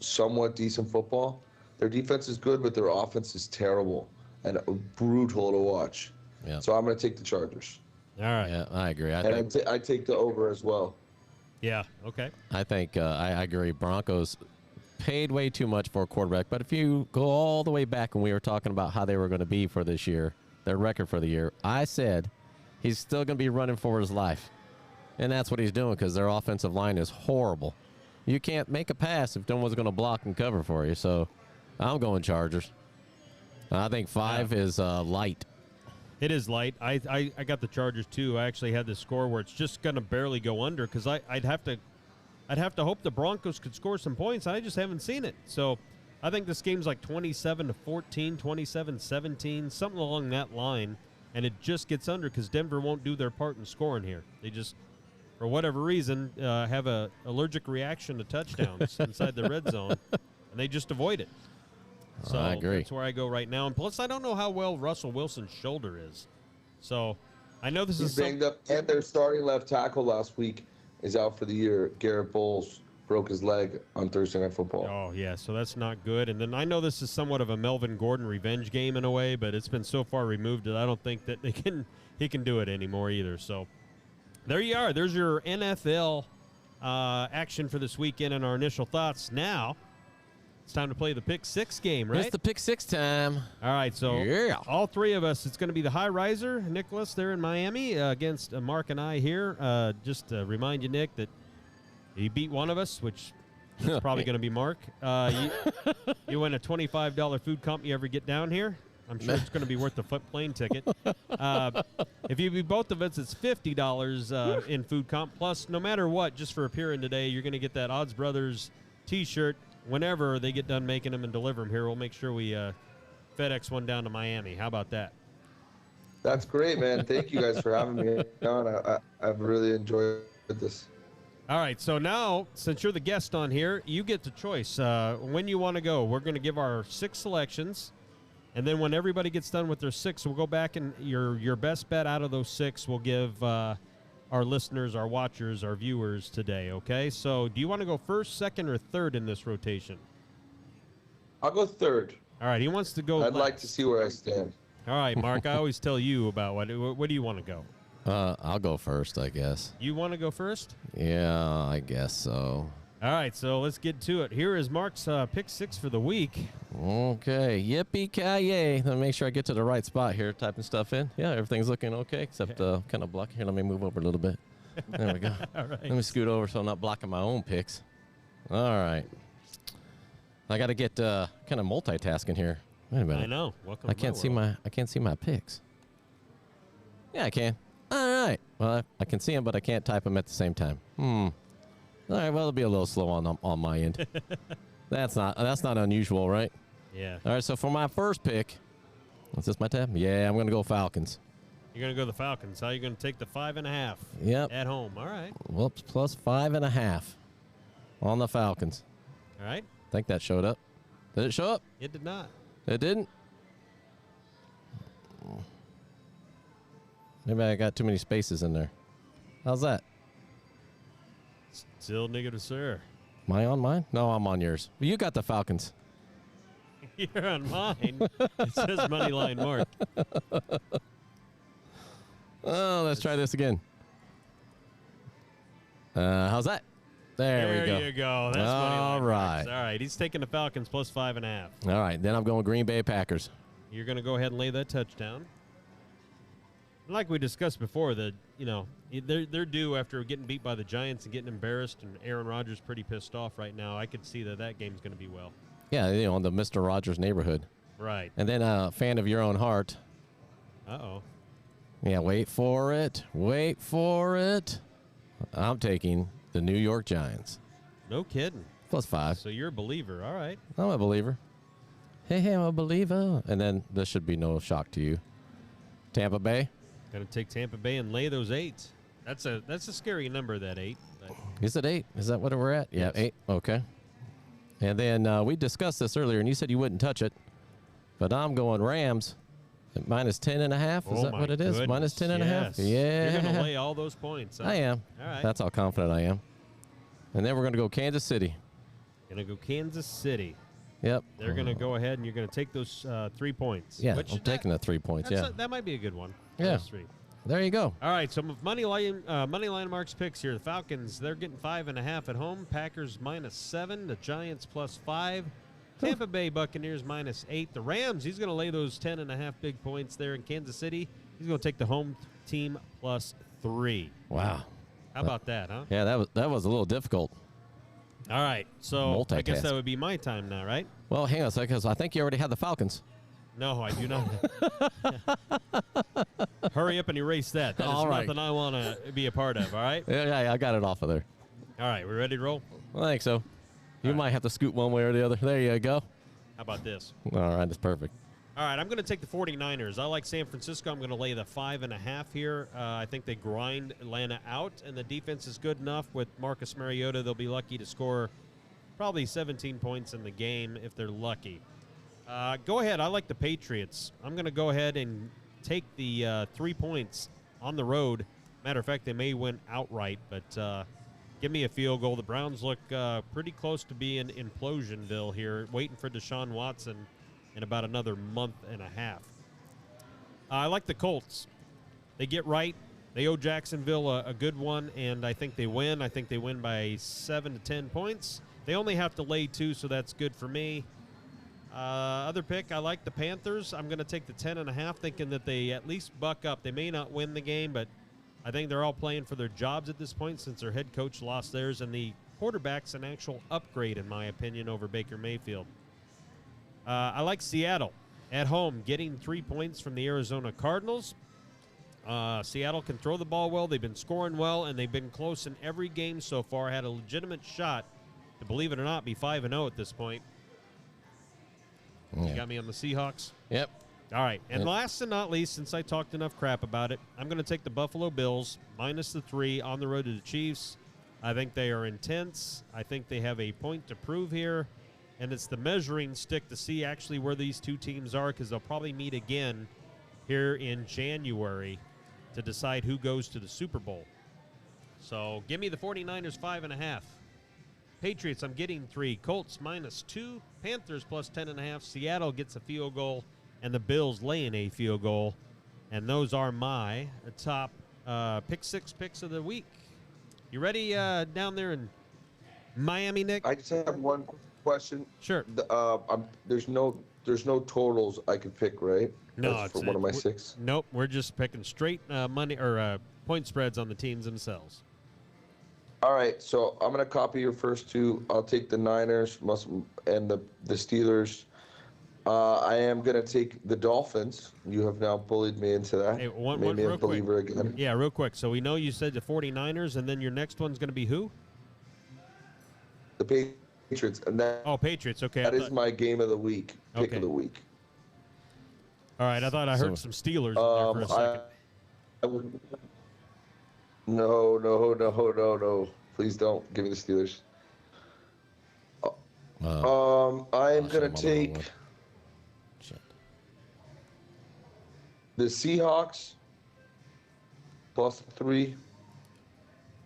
somewhat decent football. Their defense is good, but their offense is terrible and brutal to watch. Yeah. So I'm going to take the Chargers. All right. Yeah, I agree. I take the over as well. Yeah. Okay. I think I agree. Broncos paid way too much for a quarterback. But if you go all the way back when we were talking about how they were going to be for this year, their record for the year, I said he's still going to be running for his life. And that's what he's doing because their offensive line is horrible. You can't make a pass if no one's going to block and cover for you. So I'm going Chargers. I think 5 is light. It is light. I got the Chargers too. I actually had the score where it's just going to barely go under because I'd have to hope the Broncos could score some points. I just haven't seen it. So I think this game's like 27-14, 27-17, something along that line, and it just gets under because Denver won't do their part in scoring here. They just, for whatever reason, have a allergic reaction to touchdowns inside the red zone, and they just avoid it. So I agree. That's where I go right now. And plus, I don't know how well Russell Wilson's shoulder is. So I know this He's is banged up, and their starting left tackle last week is out for the year. Garrett Bowles broke his leg on Thursday Night Football. Oh, yeah, so that's not good. And then I know this is somewhat of a Melvin Gordon revenge game in a way, but it's been so far removed that I don't think that he can do it anymore either. So there you are. There's your NFL action for this weekend and our initial thoughts. Now it's time to play the Pick 6 game, right? It's the Pick 6 time. All right, so Yeah. all 3 of us, it's going to be the high riser, Nickolas there in Miami, against Mark and I here. Just to remind you, Nick, that you beat one of us, which is probably going to be Mark. You win a $25 food comp you ever get down here. I'm sure it's going to be worth the plane ticket. If you beat both of us, it's $50 in food comp. Plus, no matter what, just for appearing today, you're going to get that Odds Brothers T-shirt whenever they get done making them and deliver them here. We'll make sure we FedEx one down to Miami. How about that? That's great, man. Thank you guys for having me on. I've really enjoyed this. All right, so now, since you're the guest on here, you get the choice. When you want to go, we're going to give our 6 selections, and then when everybody gets done with their 6, we'll go back and your best bet out of those 6 we'll give our listeners, our watchers, our viewers today, okay? So do you want to go first, second, or third in this rotation? I'll go third. All right, he wants to go I'd like to see where I stand. All right, Mark, I always tell you about what do you want to go? I'll go first, I guess. You want to go first? Yeah, I guess so. All right, so let's get to it. Here is Mark's Pick 6 for the week. Okay, yippee-ki-yay. Let me make sure I get to the right spot here, typing stuff in. Yeah, everything's looking okay, except kind of blocking. Here, let me move over a little bit. There we go. All right. Let me scoot over so I'm not blocking my own picks. All right. I got to get kind of multitasking here. Wait a minute. I know. Welcome I to can't my see world. I can't see my picks. Yeah, I can. All right. Well, I can see them, but I can't type them at the same time. All right. Well, it'll be a little slow on my end. That's not unusual, right? Yeah. All right. So for my first pick, is this my tab? Yeah, I'm gonna go Falcons. You're going to go the Falcons. How are you going to take the 5.5 Yep. at home? All right. Whoops. Plus 5.5 on the Falcons. All right. I think that showed up. Did it show up? It did not. It didn't. Maybe I got too many spaces in there. How's that? Still negative, sir. Am I on mine? No, I'm on yours. Well, you got the Falcons. You're on mine. It says Moneyline Mark. Oh, let's try this again. How's that? There we go. There you go. That's All Moneyline right. Marks. All right. He's taking the Falcons plus 5.5. All right, then I'm going Green Bay Packers. You're going to go ahead and lay that touchdown. Like we discussed before, they're due after getting beat by the Giants and getting embarrassed, and Aaron Rodgers pretty pissed off right now. I could see that game's going to be well. Yeah, in the Mr. Rogers neighborhood. Right. And then a fan of your own heart. Uh-oh. Yeah, wait for it. Wait for it. I'm taking the New York Giants. No kidding. +5. So you're a believer. All right. I'm a believer. Hey, I'm a believer. And then this should be no shock to you. Tampa Bay. Going to take Tampa Bay and lay those 8. That's a scary number, that 8. But Is it 8? Is that what we're at? Yeah, 8. Okay. And then we discussed this earlier, and you said you wouldn't touch it. But I'm going Rams at -10.5. Is that what it is? Goodness. -10.5? Yes. Yeah. You're going to lay all those points. Huh? I am. All right. That's how confident I am. And then we're going to go Kansas City. Going to go Kansas City. Yep. They're going to go ahead, and you're going to take those 3 points. Yeah, I'm taking the 3 points. Yeah. That might be a good one. Yeah. Those 3. There you go. All right, so Moneyline Mark's picks here. The Falcons, they're getting 5.5 at home. Packers -7. The Giants +5. Tampa Bay Buccaneers -8. The Rams, he's going to lay those 10.5 big points there in Kansas City. He's going to take the home team +3. Wow. How about that, huh? Yeah, that was a little difficult. All right, so I guess Multitask. that would be my time now, right? Well, hang on a second, because I think you already had the Falcons. No, I do not. Hurry up and erase that. That is All right. nothing I want to be a part of, all right? Yeah, I got it off of there. All right, we ready to roll? I think so. You All right. might have to scoot one way or the other. There you go. How about this? All right, that's perfect. All right, I'm going to take the 49ers. I like San Francisco. I'm going to lay the 5.5 here. I think they grind Atlanta out, and the defense is good enough with Marcus Mariota. They'll be lucky to score probably 17 points in the game if they're lucky. Go ahead. I like the Patriots. I'm going to go ahead and take the 3 points on the road. Matter of fact, they may win outright, but give me a field goal. The Browns look pretty close to being Implosionville here, waiting for Deshaun Watson in about another month and a half. I like the Colts. They get right. They owe Jacksonville a good one, and I think they win. I think they win by 7 to 10 points. They only have to lay 2, so that's good for me. Other pick, I like the Panthers. I'm going to take the 10.5, thinking that they at least buck up. They may not win the game, but I think they're all playing for their jobs at this point since their head coach lost theirs, and the quarterback's an actual upgrade, in my opinion, over Baker Mayfield. I like Seattle at home, getting 3 points from the Arizona Cardinals. Seattle can throw the ball well. They've been scoring well, and they've been close in every game so far. Had a legitimate shot to, believe it or not, be 5-0 at this point. Yeah. You got me on the Seahawks? Yep. All right. And last and not least, since I talked enough crap about it, I'm going to take the Buffalo Bills -3 on the road to the Chiefs. I think they are intense. I think they have a point to prove here. And it's the measuring stick to see actually where these two teams are, because they'll probably meet again here in January to decide who goes to the Super Bowl. So give me the 49ers 5.5. Patriots, I'm getting 3. Colts -2. Panthers +10.5. Seattle gets a field goal, and the Bills laying a field goal. And those are my top pick 6 picks of the week. You ready down there in Miami, Nick? I just have one question. Sure. There's no totals I could pick, right? No, That's for one of my 6. Nope, we're just picking straight money or point spreads on the teams themselves. All right, so I'm gonna copy your first 2. I'll take the Niners and the Steelers. I am gonna take the Dolphins. You have now bullied me into that. Hey, Made me a real believer quick. again. Yeah, real quick. So we know you said the 49ers, and then your next one's going to be who? The Patriots, and that Patriots. Okay. is my game of the week. Pick Okay. of the week. All right. I thought I heard some Steelers in there for a second. I would. No. Please don't give me the Steelers. I'm gonna take the Seahawks +3.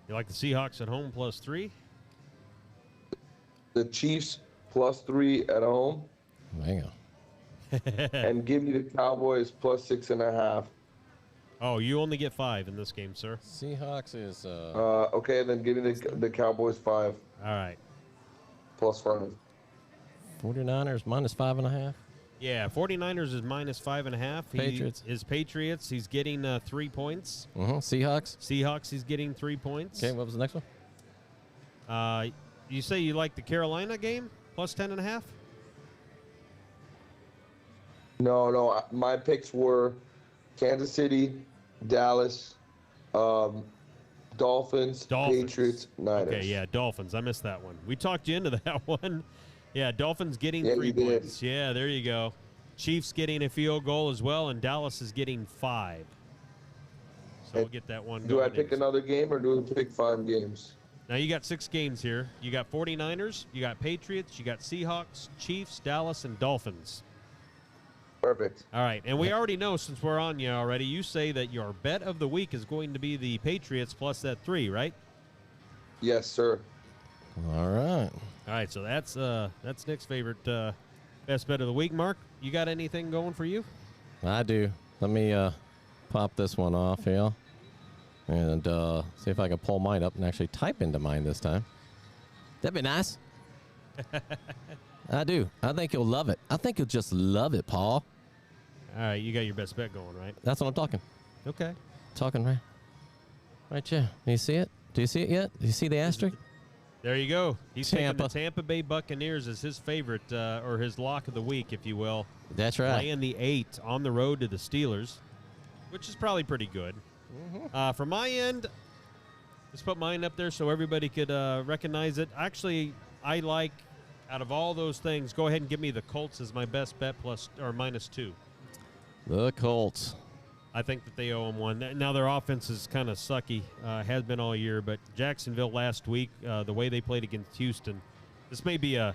You like the Seahawks at home +3? The Chiefs +3 at home, Hang on. and give me the Cowboys +6.5. Oh, you only get 5 in this game, sir. Seahawks is Okay, then give me the Cowboys 5 All right. +5. 49ers -5.5. Yeah, 49ers is -5.5. Patriots. His Patriots, he's getting 3 points. Seahawks. Seahawks, he's getting 3 points. Okay, what was the next one? You say you like the Carolina game +10.5? No. My picks were Kansas City Dallas, Dolphins, Patriots, Niners. Okay, yeah, Dolphins. I missed that one. We talked you into that one. Yeah, Dolphins getting 3 you did. points. Yeah, there you go. Chiefs getting a field goal as well, and Dallas is getting 5. So we'll get that one Do I going pick another game or do I pick 5 games? Now you got 6 games here. You got 49ers, you got Patriots, you got Seahawks, Chiefs, Dallas, and Dolphins. Perfect. All right, and we already know, since we're on you already, you say that your bet of the week is going to be the Patriots plus that 3, right? Yes, sir. All right. All right, so that's Nick's favorite best bet of the week. Mark, you got anything going for you? I do. Let me pop this one off here and see if I can pull mine up and actually type into mine this time. That'd be nice. I do. I think you'll love it. I think you'll just love it, Paul. All right, you got your best bet going, right? That's what I'm talking. Okay. Talking right here. Do you see it? Do you see it yet? Do you see the asterisk? There you go. He's taking Tampa. the Tampa Bay Buccaneers as his favorite, or his lock of the week, if you will. That's right. Laying the 8 on the road to the Steelers, which is probably pretty good. From my end, let's put mine up there so everybody could recognize it. Actually, I like, out of all those things, go ahead and give me the Colts as my best bet plus or -2. The Colts. I think that they owe them one. Now, their offense is kind of sucky, has been all year, but Jacksonville last week, the way they played against Houston, this may be a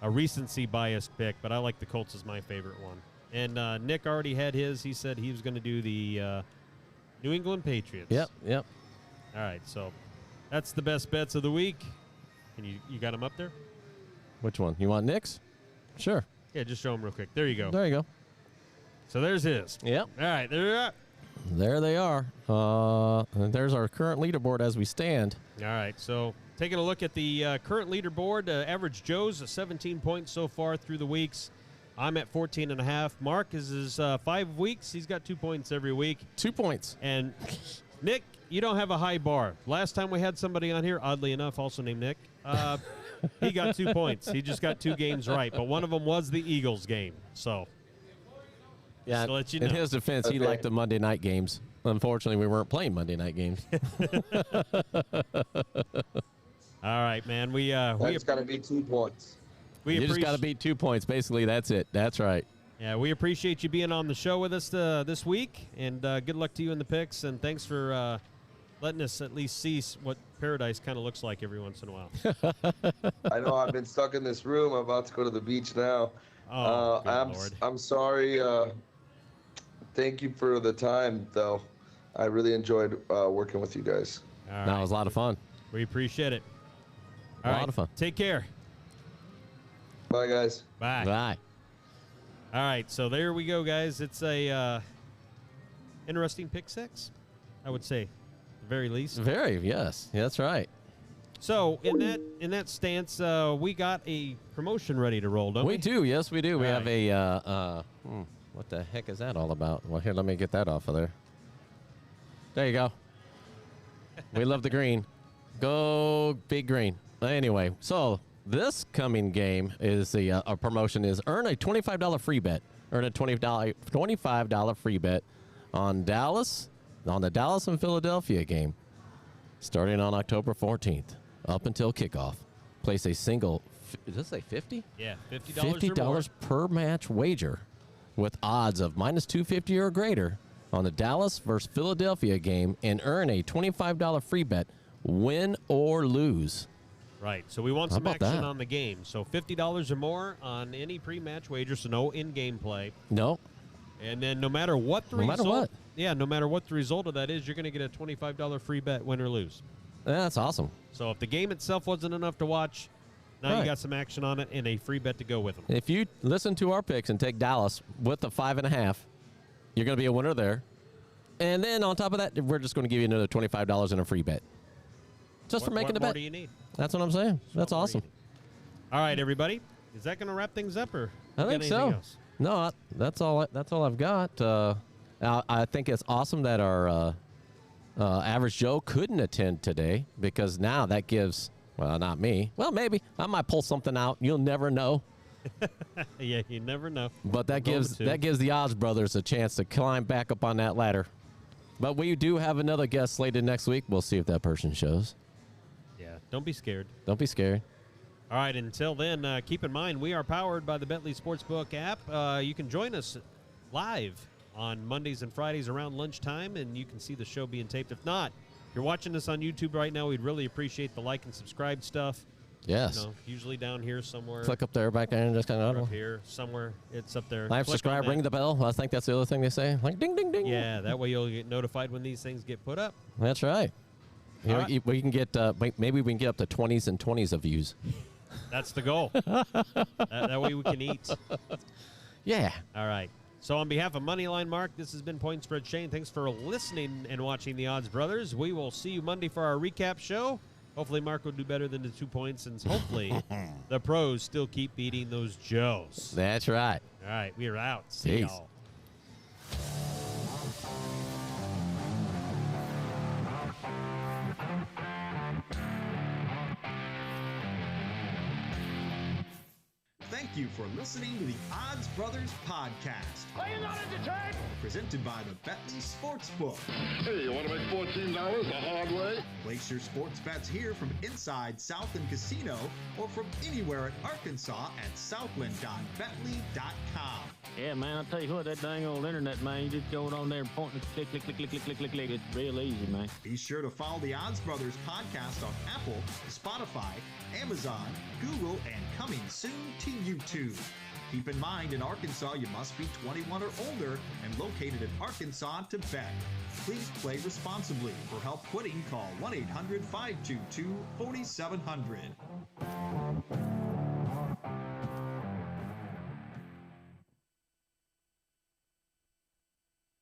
recency biased pick, but I like the Colts as my favorite one. And Nick already had his. He said he was going to do the New England Patriots. Yep. All right, so that's the best bets of the week. And you got them up there? Which one? You want Nick's? Sure. Yeah, just show them real quick. There you go. There you go. So there's his. Yep. All right, there you are. There they are. And there's our current leaderboard as we stand. All right, so taking a look at the current leaderboard, average Joe's 17 points so far through the weeks. I'm at 14.5. Mark is his 5 weeks. He's got 2 points every week. 2 points. And Nick, you don't have a high bar. Last time we had somebody on here, oddly enough, also named Nick, he got 2 points. He just got 2 games right, but one of them was the Eagles game. So, Yeah, just to let you know. in his defense, he liked the Monday night games. Unfortunately, we weren't playing Monday night games. All right, man. That's got to be 2 points. You just got to beat 2 points. Basically, that's it. That's right. Yeah, we appreciate you being on the show with us this week, and good luck to you in the picks, and thanks for letting us at least see what paradise kind of looks like every once in a while. I know I've been stuck in this room. I'm about to go to the beach now. Oh, good Lord. I'm sorry. Thank you for the time, though. I really enjoyed working with you guys. All right. That was a lot of fun. We appreciate it. A lot of fun. Take care. Bye, guys. Bye. Bye. All right, so there we go, guys. It's a interesting pick 6, I would say, at the very least. Very, yes. That's right. So in that stance, we got a promotion ready to roll, don't we? We do. Yes, we do. We All have a what the heck is that all about? Well, here, let me get that off of there. There you go. We love the green. Go big green. Anyway, so this coming game is the our promotion is earn a $25 free bet. Earn a $25 free bet on the Dallas and Philadelphia game, starting on October 14th up until kickoff. Place a single. Does this say 50? Yeah, $50 or more. Per match wager, with odds of -250 or greater on the Dallas versus Philadelphia game, and earn a $25 free bet, win or lose. Right, so we want How some about action that? on the game. So $50 or more on any pre-match wager, so no in-game play. No. And then no matter what the No result, matter what. yeah, no matter what the result of that is, you're going to get a $25 free bet, win or lose. That's awesome. So if the game itself wasn't enough to watch, now you Right. got some action on it and a free bet to go with them. If you listen to our picks and take Dallas with the 5.5, you're going to be a winner there. And then on top of that, we're just going to give you another $25 in a free bet. Just for making what the more bet. do you need? That's what I'm saying. That's What more do awesome. you need? All right, everybody. Is that going to wrap things up, or I you got think so. anything else? No, that's all. That's all I've got. I think it's awesome that our average Joe couldn't attend today, because now that gives, well, not me. Well, maybe I might pull something out. You'll never know. Yeah, you never know. But that We'll go gives to two. that gives the Odds brothers a chance to climb back up on that ladder. But we do have another guest slated next week. We'll see if that person shows. Yeah, don't be scared. Don't be scared. All right, until then, keep in mind, we are powered by the Bentley Sportsbook app. You can join us live on Mondays and Fridays around lunchtime, and you can see the show being taped. If not, if you're watching this on YouTube right now, we'd really appreciate the like and subscribe stuff. Yes. You know, usually down here somewhere. Click up there, back there, and just kind of up here somewhere. It's up there. Like, Click subscribe, on ring that. the bell. I think that's the other thing they say. Like ding, ding, ding. Yeah, that way you'll get notified when these things get put up. That's right. You know, All right. we can get maybe we can get up to 20s and 20s of views. That's the goal. that way we can eat. Yeah. All right. So on behalf of Moneyline Mark, this has been Point Spread Shane. Thanks for listening and watching the Odds Brothers. We will see you Monday for our recap show. Hopefully Mark will do better than the 2 points, and hopefully the pros still keep beating those Joes. That's right. All right, we are out. See Peace. y'all. Thank you for listening to the Odds Brothers Podcast. Are you not entertained? Presented by the Bentley Sportsbook. Hey, you want to make $14 the hard way? Place your sports bets here from inside Southland Casino or from anywhere in Arkansas at southland.bentley.com. Yeah, man, I'll tell you what, that dang old internet, man, you just go on there and point and click, click, click, click, click, click, click, click. It's real easy, man. Be sure to follow the Odds Brothers Podcast on Apple, Spotify, Amazon, Google, and coming soon to YouTube. Keep in mind, in Arkansas, you must be 21 or older and located in Arkansas to bet. Please play responsibly. For help quitting, call 1-800-522-4700.